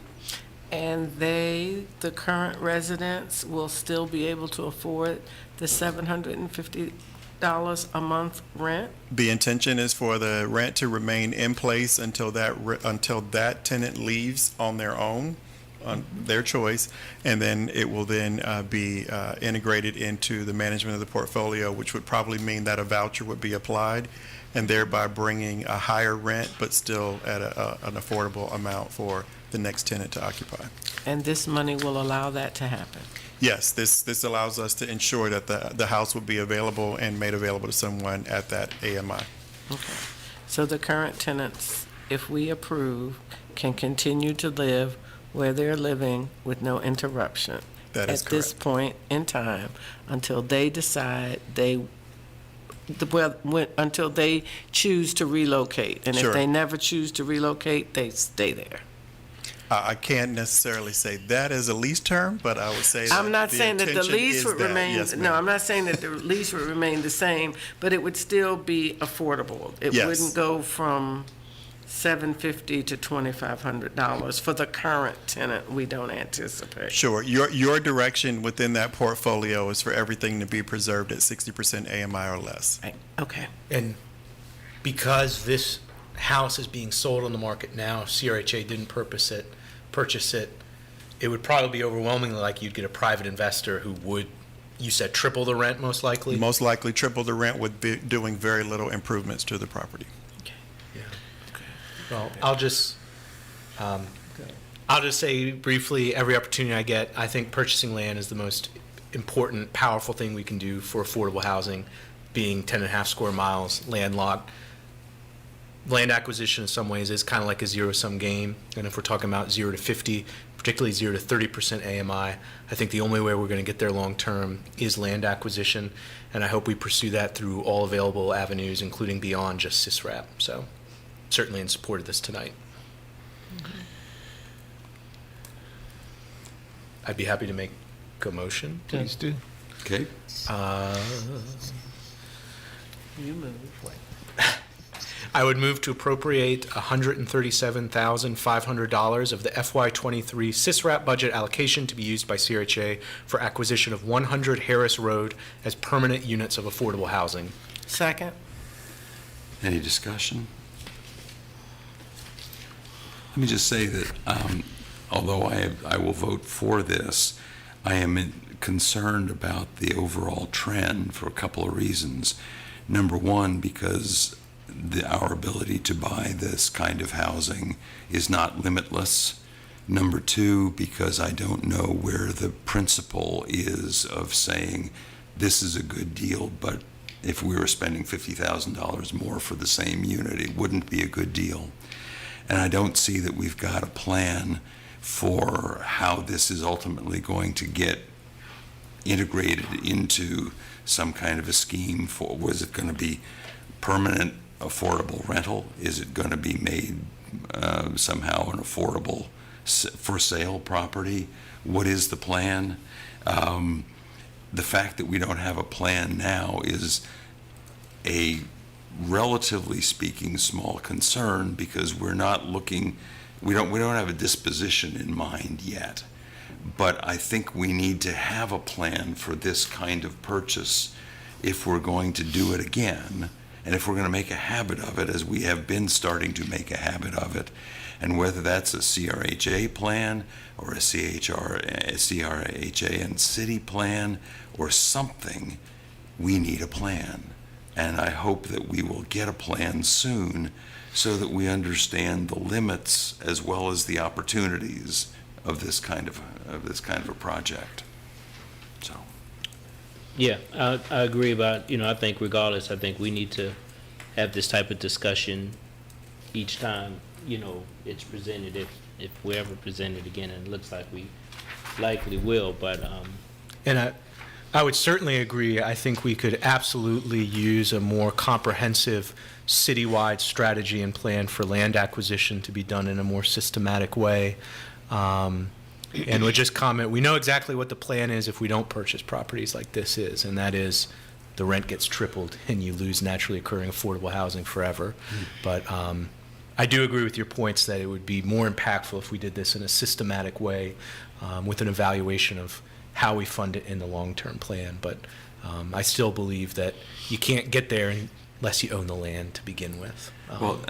And the current residents, will still be able to afford the $750 a month rent? The intention is for the rent to remain in place until that tenant leaves on their own, on their choice, and then it will then be integrated into the management of the portfolio, which would probably mean that a voucher would be applied, and thereby bringing a higher rent, but still at an affordable amount for the next tenant to occupy. And this money will allow that to happen? Yes, this allows us to ensure that the house will be available and made available to someone at that AMI. Okay. So the current tenants, if we approve, can continue to live where they're living with no interruption. That is at this point in time, until they decide until they choose to relocate. And Sure. if they never choose to relocate, they stay there. I can't necessarily say that as a lease term, but I would say that I'm not the saying that the intention lease is would that. remain, Yes, no, ma'am. I'm not saying that the lease would remain the same, but it would still be affordable. It Yes. wouldn't go from $750 to $2,500 for the current tenant. We don't anticipate. Sure. Your direction within that portfolio is for everything to be preserved at 60% AMI or less. Okay. And because this house is being sold on the market now, CRHA didn't purchase it, it would probably be overwhelmingly like you'd get a private investor who would, you said, triple the rent most likely? Most likely triple the rent with doing very little improvements to the property. Well, I'll just say briefly, every opportunity I get, I think purchasing land is the most important, powerful thing we can do for affordable housing, being 10.5 square miles, landlocked. Land acquisition in some ways is kind of like a zero-sum game, and if we're talking about 0 to 50, particularly 0 to 30% AMI, I think the only way we're going to get there long-term is land acquisition, and I hope we pursue that through all available avenues, including beyond just SISRAP. So certainly in support of this tonight. I'd be happy to make a motion. Please do. Okay. You move. I would move to appropriate $137,500 of the FY23 SISRAP budget allocation to be used by CRHA for acquisition of 100 Harris Road as permanent units of affordable housing. Second. Any discussion? Let me just say that although I will vote for this, I am concerned about the overall trend for a couple of reasons. Number one, because our ability to buy this kind of housing is not limitless. Number two, because I don't know where the principle is of saying this is a good deal, but if we were spending $50,000 more for the same unit, it wouldn't be a good deal. And I don't see that we've got a plan for how this is ultimately going to get integrated into some kind of a scheme for, was it going to be permanent affordable rental? Is it going to be made somehow an affordable for sale property? What is the plan? The fact that we don't have a plan now is a, relatively speaking, small concern, because we're not looking, we don't have a disposition in mind yet. But I think we need to have a plan for this kind of purchase if we're going to do it again, and if we're going to make a habit of it, as we have been starting to make a habit of it. And whether that's a CRHA plan or a CRHA and city plan or something, we need a plan. And I hope that we will get a plan soon so that we understand the limits as well as the opportunities of this kind of a project. So. Yeah, I agree about, I think regardless, I think we need to have this type of discussion each time, it's presented, if we're ever presented again, and it looks like we likely will, but. And I would certainly agree. I think we could absolutely use a more comprehensive citywide strategy and plan for land acquisition to be done in a more systematic way. And would just comment, we know exactly what the plan is if we don't purchase properties like this is, and that is the rent gets tripled and you lose naturally occurring affordable housing forever. But I do agree with your points that it would be more impactful if we did this in a systematic way with an evaluation of how we fund it in the long-term plan. But I still believe that you can't get there unless you own the land to begin with. Well,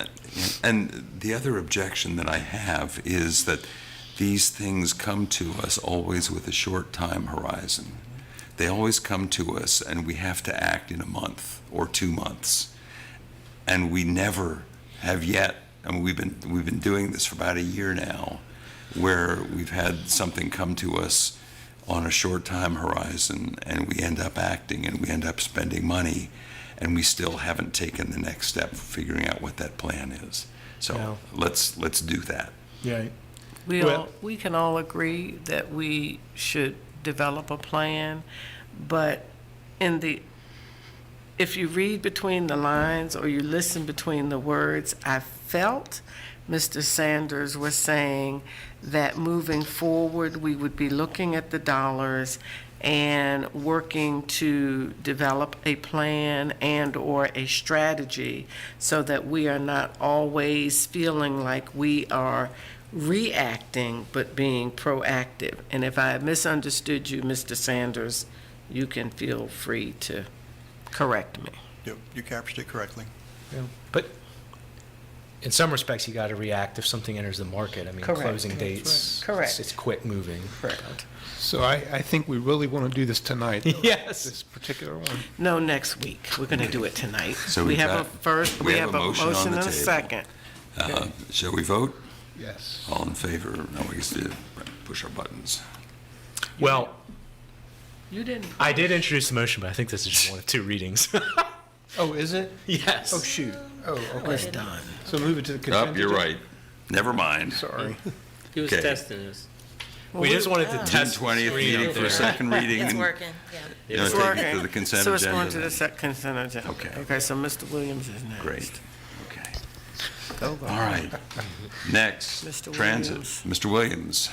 and the other objection that I have is that these things come to us always with a short time horizon. They always come to us and we have to act in a month or 2 months. And we never have yet, I mean, we've been doing this for about a year now, where we've had something come to us on a short time horizon and we end up acting and we end up spending money, and we still haven't taken the next step for figuring out what that plan is. So let's do that. Yeah. We can all agree that we should develop a plan, but if you read between the lines or you listen between the words, I felt Mr. Sanders was saying that moving forward, we would be looking at the dollars and working to develop a plan and or a strategy so that we are not always feeling like we are reacting but being proactive. And if I misunderstood you, Mr. Sanders, you can feel free to correct me. Yep, you captured it correctly. Yeah. But in some respects, you got to react if something enters the market. I mean, Correct. closing dates. Correct. It's quick moving. Correct. So I think we really want to do this tonight. Yes. This particular one. No, next week. We're going to do it tonight. So we we've have got- a first, we we have have a a motion on motion the and a table. second. Shall we vote? Yes. All in favor? No, we used to push our buttons. Well, You didn't. I did introduce the motion, but I think this is just one of 2 readings. Oh, is it? Yes. Oh, shoot. Oh, okay. It's done. So move it to the consent. Oh, you're right. Never mind. Sorry. He was Okay. testing us. We just wanted to June test 20th screen meeting up for a there. second reading. It's and working, yeah. You know, It's take it working. to the consent So it's agenda. going to the consent agenda. Okay. Okay, so Mr. Williams is next. Great. Okay. Go, go. All right. Next, Mr. transit. Williams. Mr. Williams.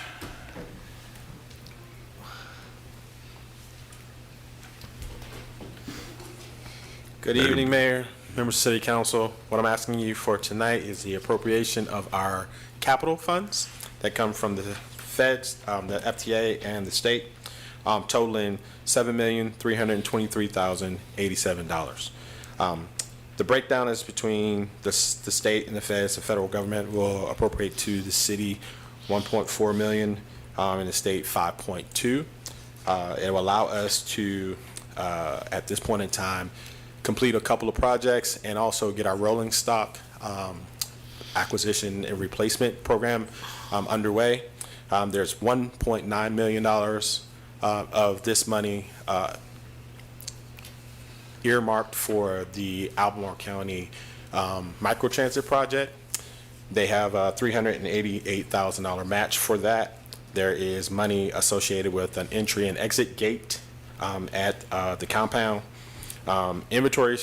Good evening, Mayor, members of City Council. What I'm asking you for tonight is the appropriation of our capital funds that come from the feds, the FTA, and the state, totaling $7,323,087. The breakdown is between the state and the feds. The federal government will appropriate to the city 1.4 million, and the state 5.2. It will allow us to, at this point in time, complete a couple of projects and also get our rolling stock acquisition and replacement program underway. There's $1.9 million of this money earmarked for the Albemarle County microtransit project. They have a $388,000 match for that. There is money associated with an entry and exit gate at the compound. Inventory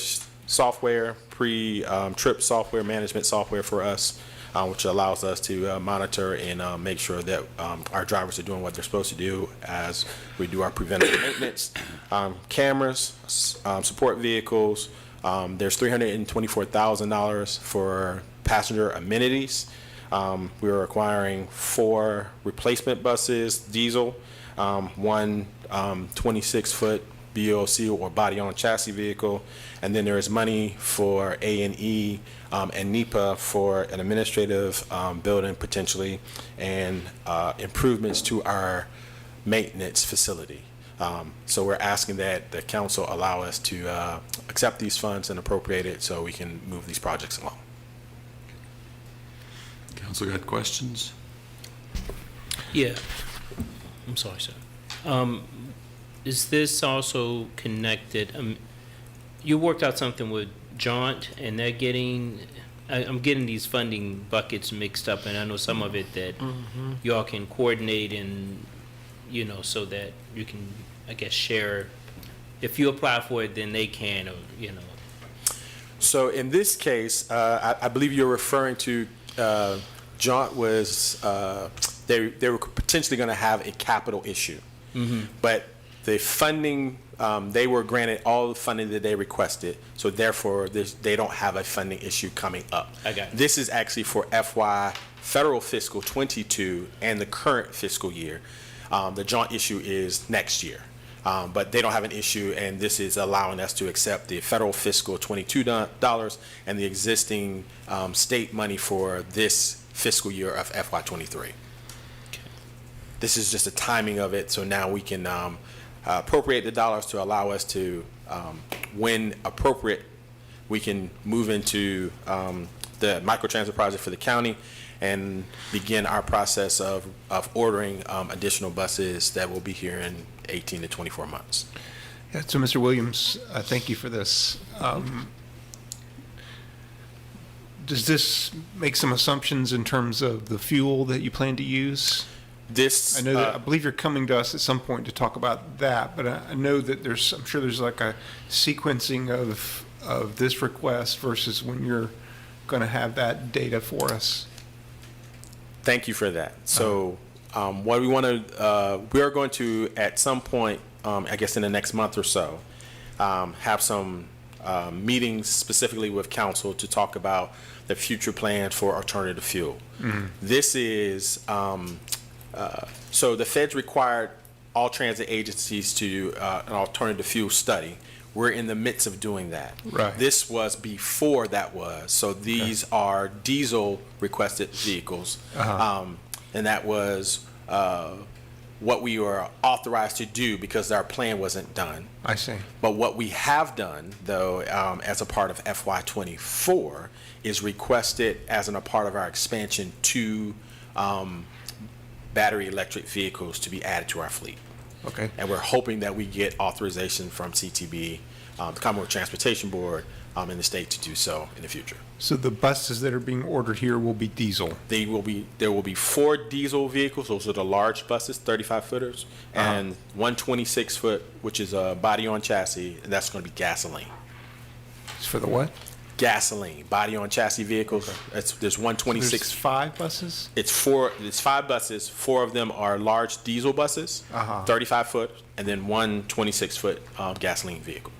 software, pre-trip software, management software for us, which allows us to monitor and make sure that our drivers are doing what they're supposed to do as we do our preventative maintenance. Cameras, support vehicles. There's $324,000 for passenger amenities. We're acquiring 4 replacement buses, diesel, one 26-foot BOC or body on chassis vehicle, and then there is money for A&E and NEPA for an administrative building potentially, and improvements to our maintenance facility. So we're asking that the council allow us to accept these funds and appropriate it so we can move these projects along. Council got questions? Yeah. I'm sorry, sir. Is this also connected? You worked out something with Jaunt, and they're getting, I'm getting these funding buckets mixed up, and I know some of it that y'all can coordinate and, so that you can, I guess, share. If you apply for it, then they can, So in this case, I believe you're referring to Jaunt was, they were potentially going to have a capital issue. But the funding, they were granted all the funding that they requested, so therefore they don't have a funding issue coming up. I got it. This is actually for FY federal fiscal 22 and the current fiscal year. The Jaunt issue is next year. But they don't have an issue, and this is allowing us to accept the federal fiscal $22 and the existing state money for this fiscal year of FY23. This is just the timing of it, so now we can appropriate the dollars to allow us to, when appropriate, we can move into the microtransit project for the county and begin our process of ordering additional buses that will be here in 18 to 24 months. Yeah, so Mr. Williams, thank you for this. Does this make some assumptions in terms of the fuel that you plan to use? This, I know that, I believe you're coming to us at some point to talk about that, but I know that I'm sure there's like a sequencing of this request versus when you're going to have that data for us. Thank you for that. So what we want to, we are going to, at some point, I guess in the next month or so, have some meetings specifically with council to talk about the future plans for alternative fuel. This is, so the feds required all transit agencies to an alternative fuel study. We're in the midst of doing that. Right. This was before that was. So these are diesel requested vehicles. And that was what we were authorized to do because our plan wasn't done. I see. But what we have done, though, as a part of FY24, is requested as a part of our expansion to battery electric vehicles to be added to our fleet. Okay. And we're hoping that we get authorization from CTB, the Commonwealth Transportation Board, in the state to do so in the future. So the buses that are being ordered here will be diesel? There will be 4 diesel vehicles. Those are the large buses, 35-footers, and one 26-foot, which is a body on chassis, and that's going to be gasoline. It's for the what? Gasoline, body on chassis vehicles. There's 126. There's 5 buses? It's 5 buses. 4 of them are large diesel buses, 35-foot, and then one 26-foot gasoline vehicle.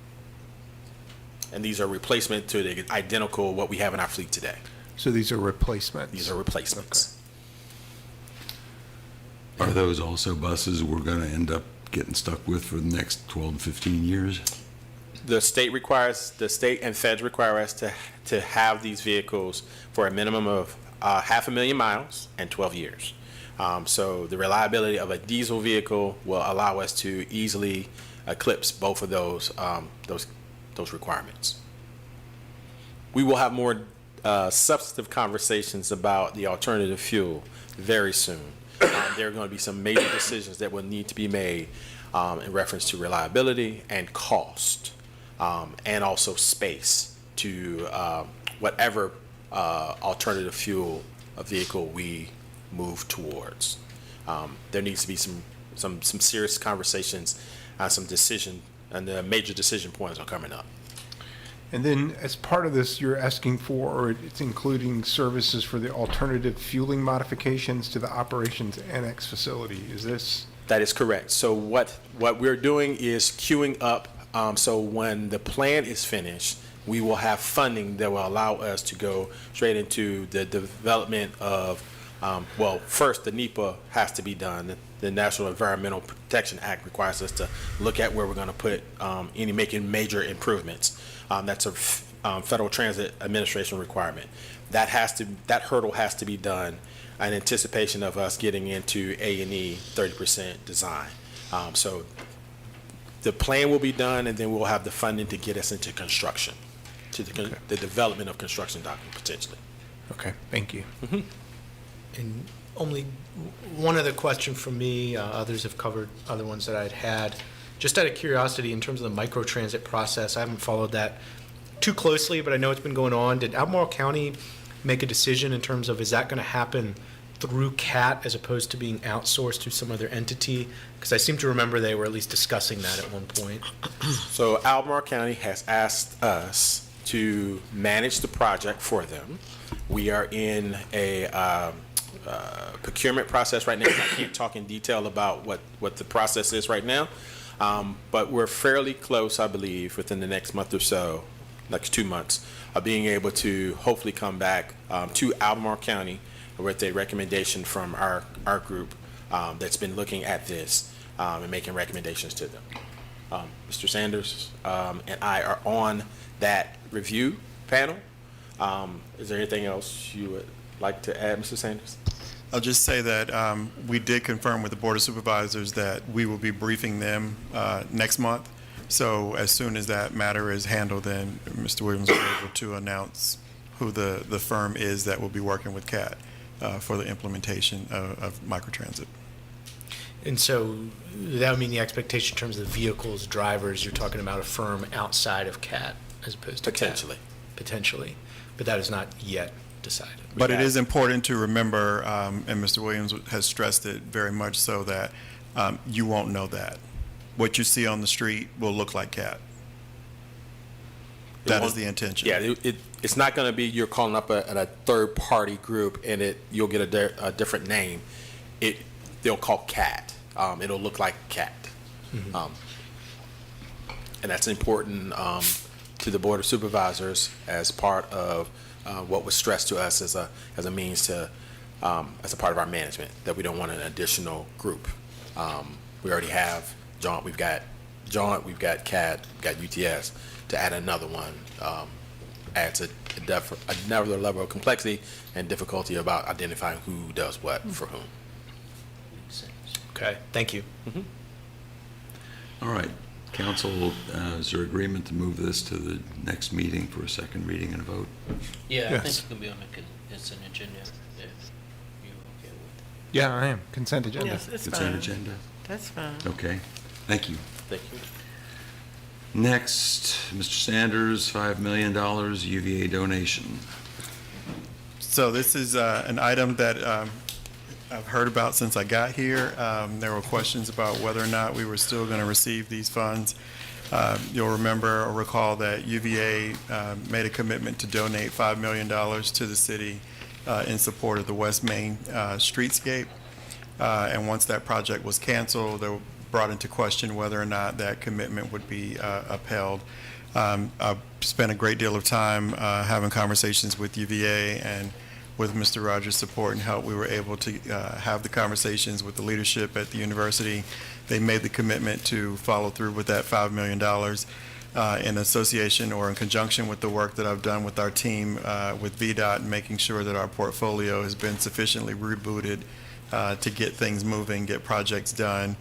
And these are replacement to the identical what we have in our fleet today. So these are replacements? These are replacements. Are those also buses we're going to end up getting stuck with for the next 12 to 15 years? The state and feds require us to have these vehicles for a minimum of 500,000 miles and 12 years. So the reliability of a diesel vehicle will allow us to easily eclipse both of those requirements. We will have more substantive conversations about the alternative fuel very soon. there are going to be some major decisions that will need to be made in reference to reliability and cost, and also space to whatever alternative fuel vehicle we move towards. There needs to be some serious conversations on some decision, and the major decision points are coming up. And then as part of this, you're asking for, or it's including services for the alternative fueling modifications to the operations annex facility. Is this? That is correct. So what we're doing is queuing up, so when the plan is finished, we will have funding that will allow us to go straight into the development of, well, first, the NEPA has to be done. The National Environmental Protection Act requires us to look at where we're going to put making major improvements. That's a Federal Transit Administration requirement. That hurdle has to be done in anticipation of us getting into A&E 30% design. So the plan will be done, and then we'll have the funding to get us into construction, to the development of construction documents potentially. Okay, thank you. And only one other question from me. Others have covered other ones that I'd had. Just out of curiosity, in terms of the microtransit process, I haven't followed that too closely, but I know it's been going on. Did Albemarle County make a decision in terms of, is that going to happen through CAT as opposed to being outsourced to some other entity? Because I seem to remember they were at least discussing that at one point. So Albemarle County has asked us to manage the project for them. We are in a procurement process right now. I can't talk in detail about what the process is right now, but we're fairly close, I believe, within the next month or so, next 2 months, of being able to hopefully come back to Albemarle County with a recommendation from our group that's been looking at this and making recommendations to them. Mr. Sanders and I are on that review panel. Is there anything else you would like to add, Mr. Sanders? I'll just say that we did confirm with the Board of Supervisors that we will be briefing them next month. So as soon as that matter is handled, then Mr. Williams will be able to announce who the firm is that will be working with CAT for the implementation of microtransit. And so that would mean the expectation in terms of the vehicles, drivers, you're talking about a firm outside of CAT as opposed to Potentially. CAT. Potentially. But that is not yet decided. But it is important to remember, and Mr. Williams has stressed it very much so, that you won't know that. What you see on the street will look like CAT. That is the intention. Yeah, it's not going to be you're calling up a third-party group and you'll get a different name. They'll call CAT. It'll look like CAT. Mm-hmm. And that's important to the Board of Supervisors as part of what was stressed to us as a means to, as a part of our management, that we don't want an additional group. We already have Jaunt, we've got CAT, we've got UTS. To add another one adds another level of complexity and difficulty about identifying who does what for whom. Okay, thank you. Mm-hmm. All right, council, is there agreement to move this to the next meeting for a second reading and a vote? Yeah, I Yes. think it can be on the consent agenda if you're okay with it. Yeah, I am. Consent agenda. Yes, it's Consent fine. agenda? That's fine. Okay, thank you. Thank you. Next, Mr. Sanders, $5 million UVA donation. So this is an item that I've heard about since I got here. There were questions about whether or not we were still going to receive these funds. You'll remember or recall that UVA made a commitment to donate $5 million to the city in support of the West Main streetscape. And once that project was canceled, they were brought into question whether or not that commitment would be upheld. I've spent a great deal of time having conversations with UVA, and with Mr. Rogers' support and help, we were able to have the conversations with the leadership at the university. They made the commitment to follow through with that $5 million in association or in conjunction with the work that I've done with our team with VDOT, and making sure that our portfolio has been sufficiently rebooted to get things moving, get projects done.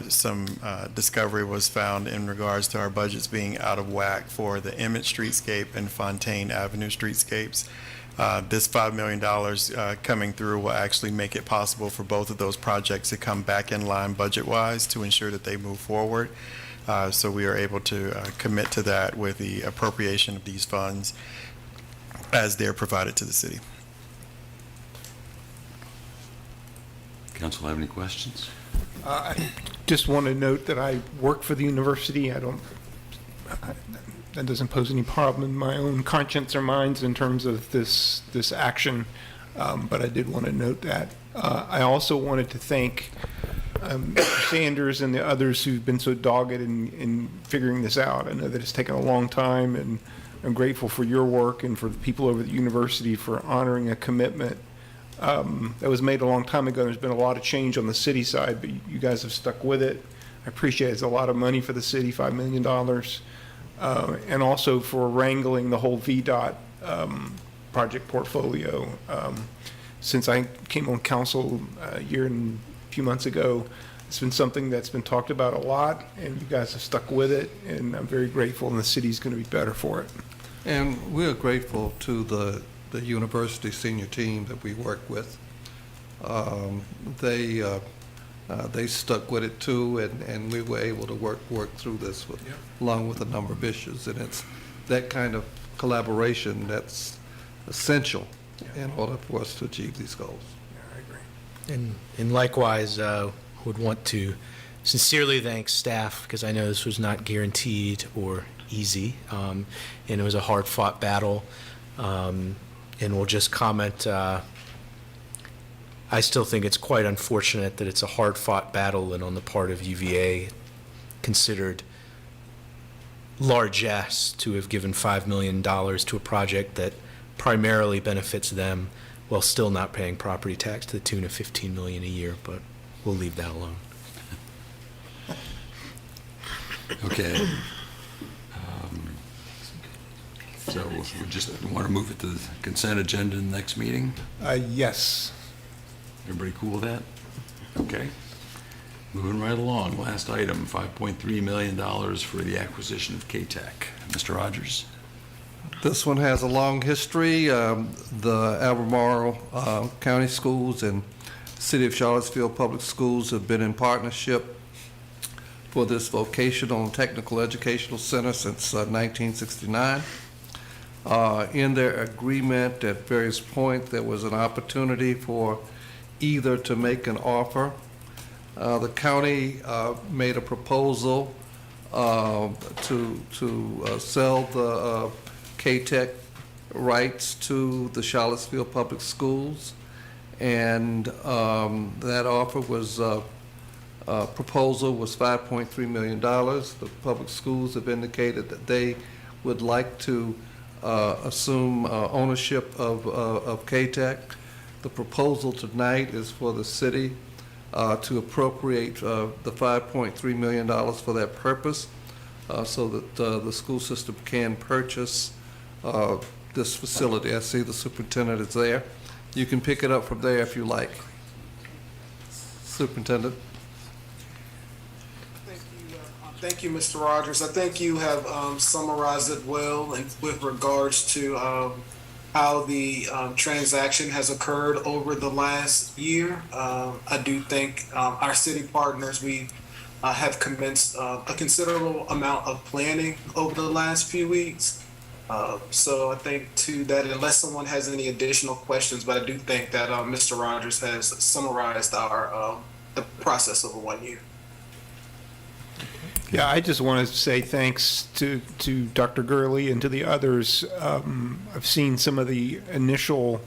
Some discovery was found in regards to our budgets being out of whack for the Emmett streetscape and Fontaine Avenue streetscapes. This $5 million coming through will actually make it possible for both of those projects to come back in line budget-wise to ensure that they move forward. So we are able to commit to that with the appropriation of these funds as they're provided to the city. Council have any questions? I just want to note that I work for the university. That doesn't pose any problem in my own conscience or minds in terms of this action, but I did want to note that. I also wanted to thank Mr. Sanders and the others who've been so dogged in figuring this out. I know that it's taken a long time, and I'm grateful for your work and for the people over at the university for honoring a commitment that was made a long time ago. There's been a lot of change on the city side, but you guys have stuck with it. I appreciate it. It's a lot of money for the city, $5 million, and also for wrangling the whole VDOT project portfolio. Since I came on council a year and a few months ago, it's been something that's been talked about a lot, and you guys have stuck with it, and I'm very grateful, and the city's going to be better for it. And we're grateful to the university senior team that we work with. They stuck with it too, and we were able to work through this along with a number of issues. And it's that kind of collaboration that's essential in order for us to achieve these goals. And likewise, would want to sincerely thank staff, because I know this was not guaranteed or easy, and it was a hard-fought battle. And we'll just comment, I still think it's quite unfortunate that it's a hard-fought battle, and on the part of UVA, considered largesse to have given $5 million to a project that primarily benefits them while still not paying property tax to the tune of $15 million a year, but we'll leave that alone. Okay. So we just want to move it to the consent agenda in the next meeting? Yes. Everybody cool with that? Okay. Moving right along. Last item, $5.3 million for the acquisition of K-Tech. Mr. Rogers? This one has a long history. The Albemarle County Schools and City of Charlottesville Public Schools have been in partnership for this vocational and technical educational center since 1969. In their agreement, at various points, there was an opportunity for either to make an offer. The county made a proposal to sell the K-Tech rights to the Charlottesville Public Schools, and that offer was proposal was $5.3 million. The public schools have indicated that they would like to assume ownership of K-Tech. The proposal tonight is for the city to appropriate the $5.3 million for that purpose, so that the school system can purchase this facility. I see the superintendent is there. You can pick it up from there if you like. Superintendent. Thank you, Mr. Rogers. I think you have summarized it well with regards to how the transaction has occurred over the last year. I do think our city partners, we have commenced a considerable amount of planning over the last few weeks. So I think to that, unless someone has any additional questions, but I do think that Mr. Rogers has summarized our the process over 1 year. Yeah, I just want to say thanks to Dr. Gurley and to the others. I've seen some of the initial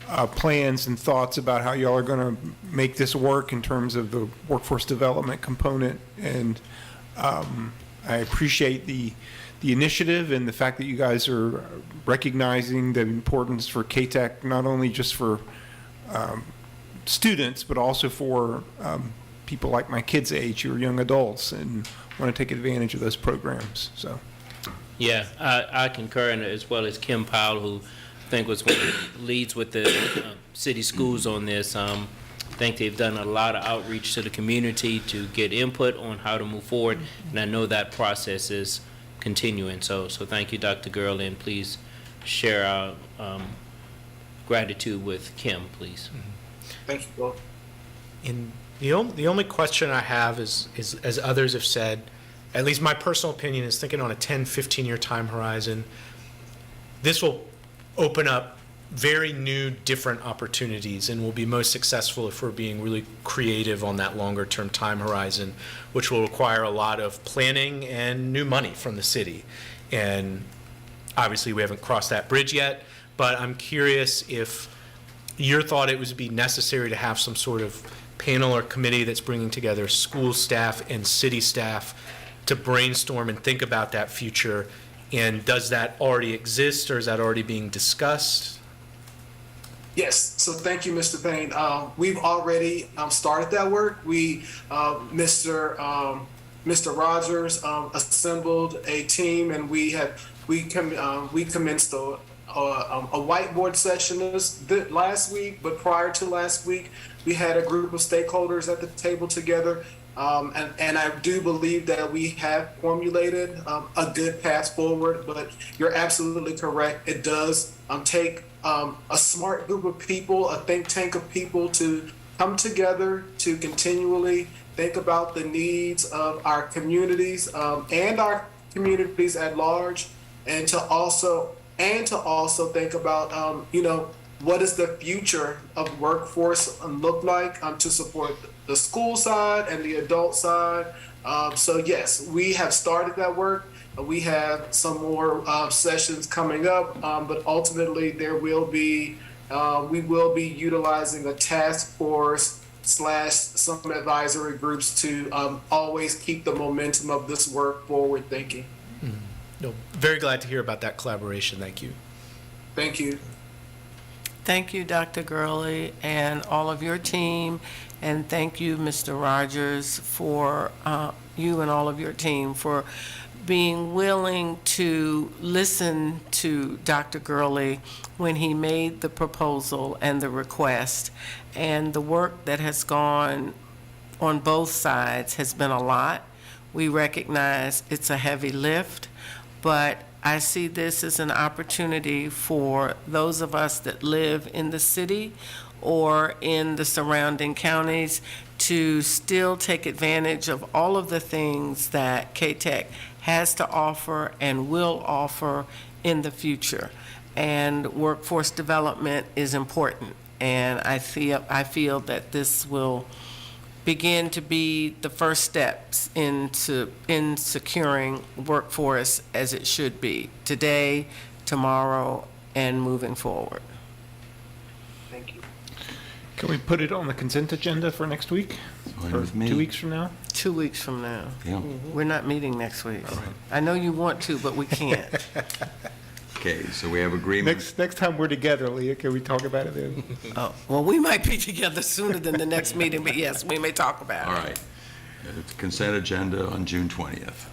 plans and thoughts about how y'all are going to make this work in terms of the workforce development component, and I appreciate the initiative and the fact that you guys are recognizing the importance for K-Tech, not only just for students, but also for people like my kids' age who are young adults and want to take advantage of those programs. So, yeah, I concur, and as well as Kim Powell, who I think was one of the leads with the city schools on this. I think they've done a lot of outreach to the community to get input on how to move forward, and I know that process is continuing. So thank you, Dr. Gurley, and please share our gratitude with Kim, please. Thank you, Bill. In the only question I have is, as others have said, at least my personal opinion is thinking on a 10, 15-year time horizon, this will open up very new, different opportunities and will be most successful if we're being really creative on that longer-term time horizon, which will require a lot of planning and new money from the city. And obviously, we haven't crossed that bridge yet, but I'm curious if your thought it would be necessary to have some sort of panel or committee that's bringing together school staff and city staff to brainstorm and think about that future. And does that already exist, or is that already being discussed? Yes, so thank you, Mr. Payne. We've already started that work. Mr. Rogers assembled a team, and we commenced a whiteboard session last week. But prior to last week, we had a group of stakeholders at the table together, and I do believe that we have formulated a good path forward. But you're absolutely correct. It does take a smart group of people, a think tank of people, to come together to continually think about the needs of our communities and our communities at large, and to also think about what does the future of workforce look like to support the school side and the adult side. So yes, we have started that work. We have some more sessions coming up, but ultimately we will be utilizing a task force / some advisory groups to always keep the momentum of this work forward thinking. No, very glad to hear about that collaboration. Thank you. Thank you. Thank you, Dr. Gurley, and all of your team, and thank you, Mr. Rogers, for you and all of your team for being willing to listen to Dr. Gurley when he made the proposal and the request. And the work that has gone on both sides has been a lot. We recognize it's a heavy lift, but I see this as an opportunity for those of us that live in the city or in the surrounding counties to still take advantage of all of the things that K-Tech has to offer and will offer in the future. And workforce development is important. And I feel that this will begin to be the first steps in securing workforce as it should be today, tomorrow, and moving forward. Thank you. Can we put it on the consent agenda for next week? Fine Or with me. 2 weeks from now? 2 weeks from now. Yeah. We're not meeting next week. I know you want to, but we can't. Okay, so we have agreement. Next time we're together, Leah, can we talk about it then? Oh, well, we might be together sooner than the next meeting, but yes, we may talk about it. All right. Consent agenda on June 20th.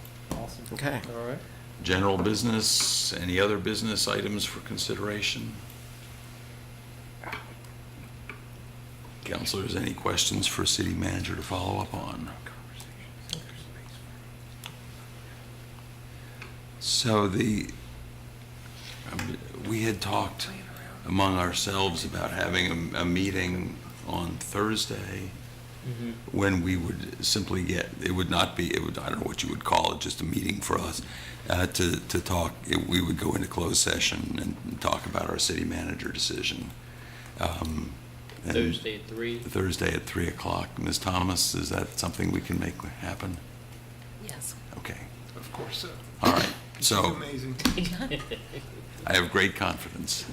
Okay. All right. General business, any other business items for consideration? Councilors, any questions for city manager to follow up on? So we had talked among ourselves about having a meeting on Thursday when we would simply it would not be, I don't know what you would call it, just a meeting for us to talk. We would go into closed session and talk about our city manager decision. And Thursday at 3. Thursday at 3 o'clock. Ms. Thomas, is that something we can make happen? Yes. Okay. Of course so. All right. So Amazing. I have great confidence.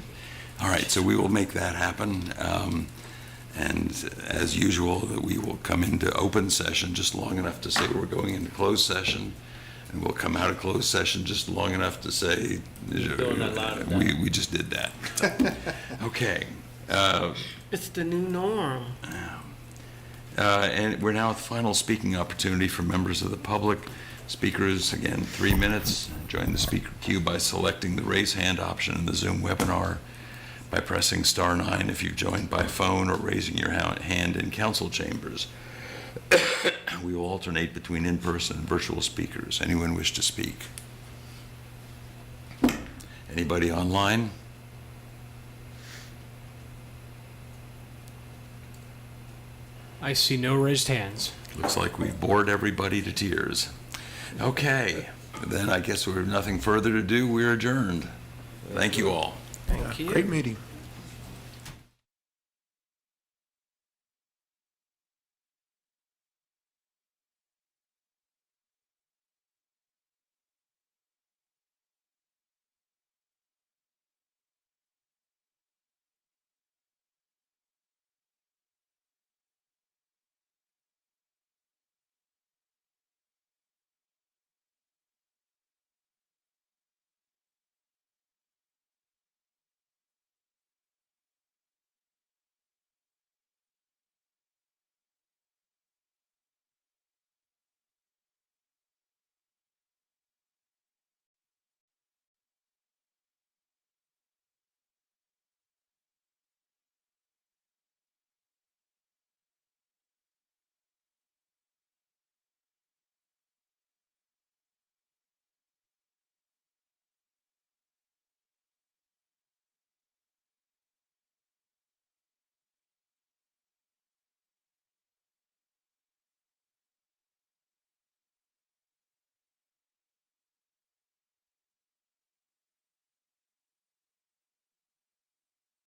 All right, so we will make that happen. And as usual, we will come into open session just long enough to say we're going into closed session. And we'll come out of closed session just long enough to say, we just did that. Okay. It's the new norm. And we're now at the final speaking opportunity for members of the public. Speakers, again, 3 minutes. Join the speaker queue by selecting the raise hand option in the Zoom webinar, by pressing *9 if you've joined by phone, or raising your hand in council chambers. We will alternate between in-person and virtual speakers. Anyone wish to speak? Anybody online? I see no raised hands. Looks like we bored everybody to tears. Okay, then I guess we have nothing further to do. We're adjourned. Thank you all. Thank you. Great meeting.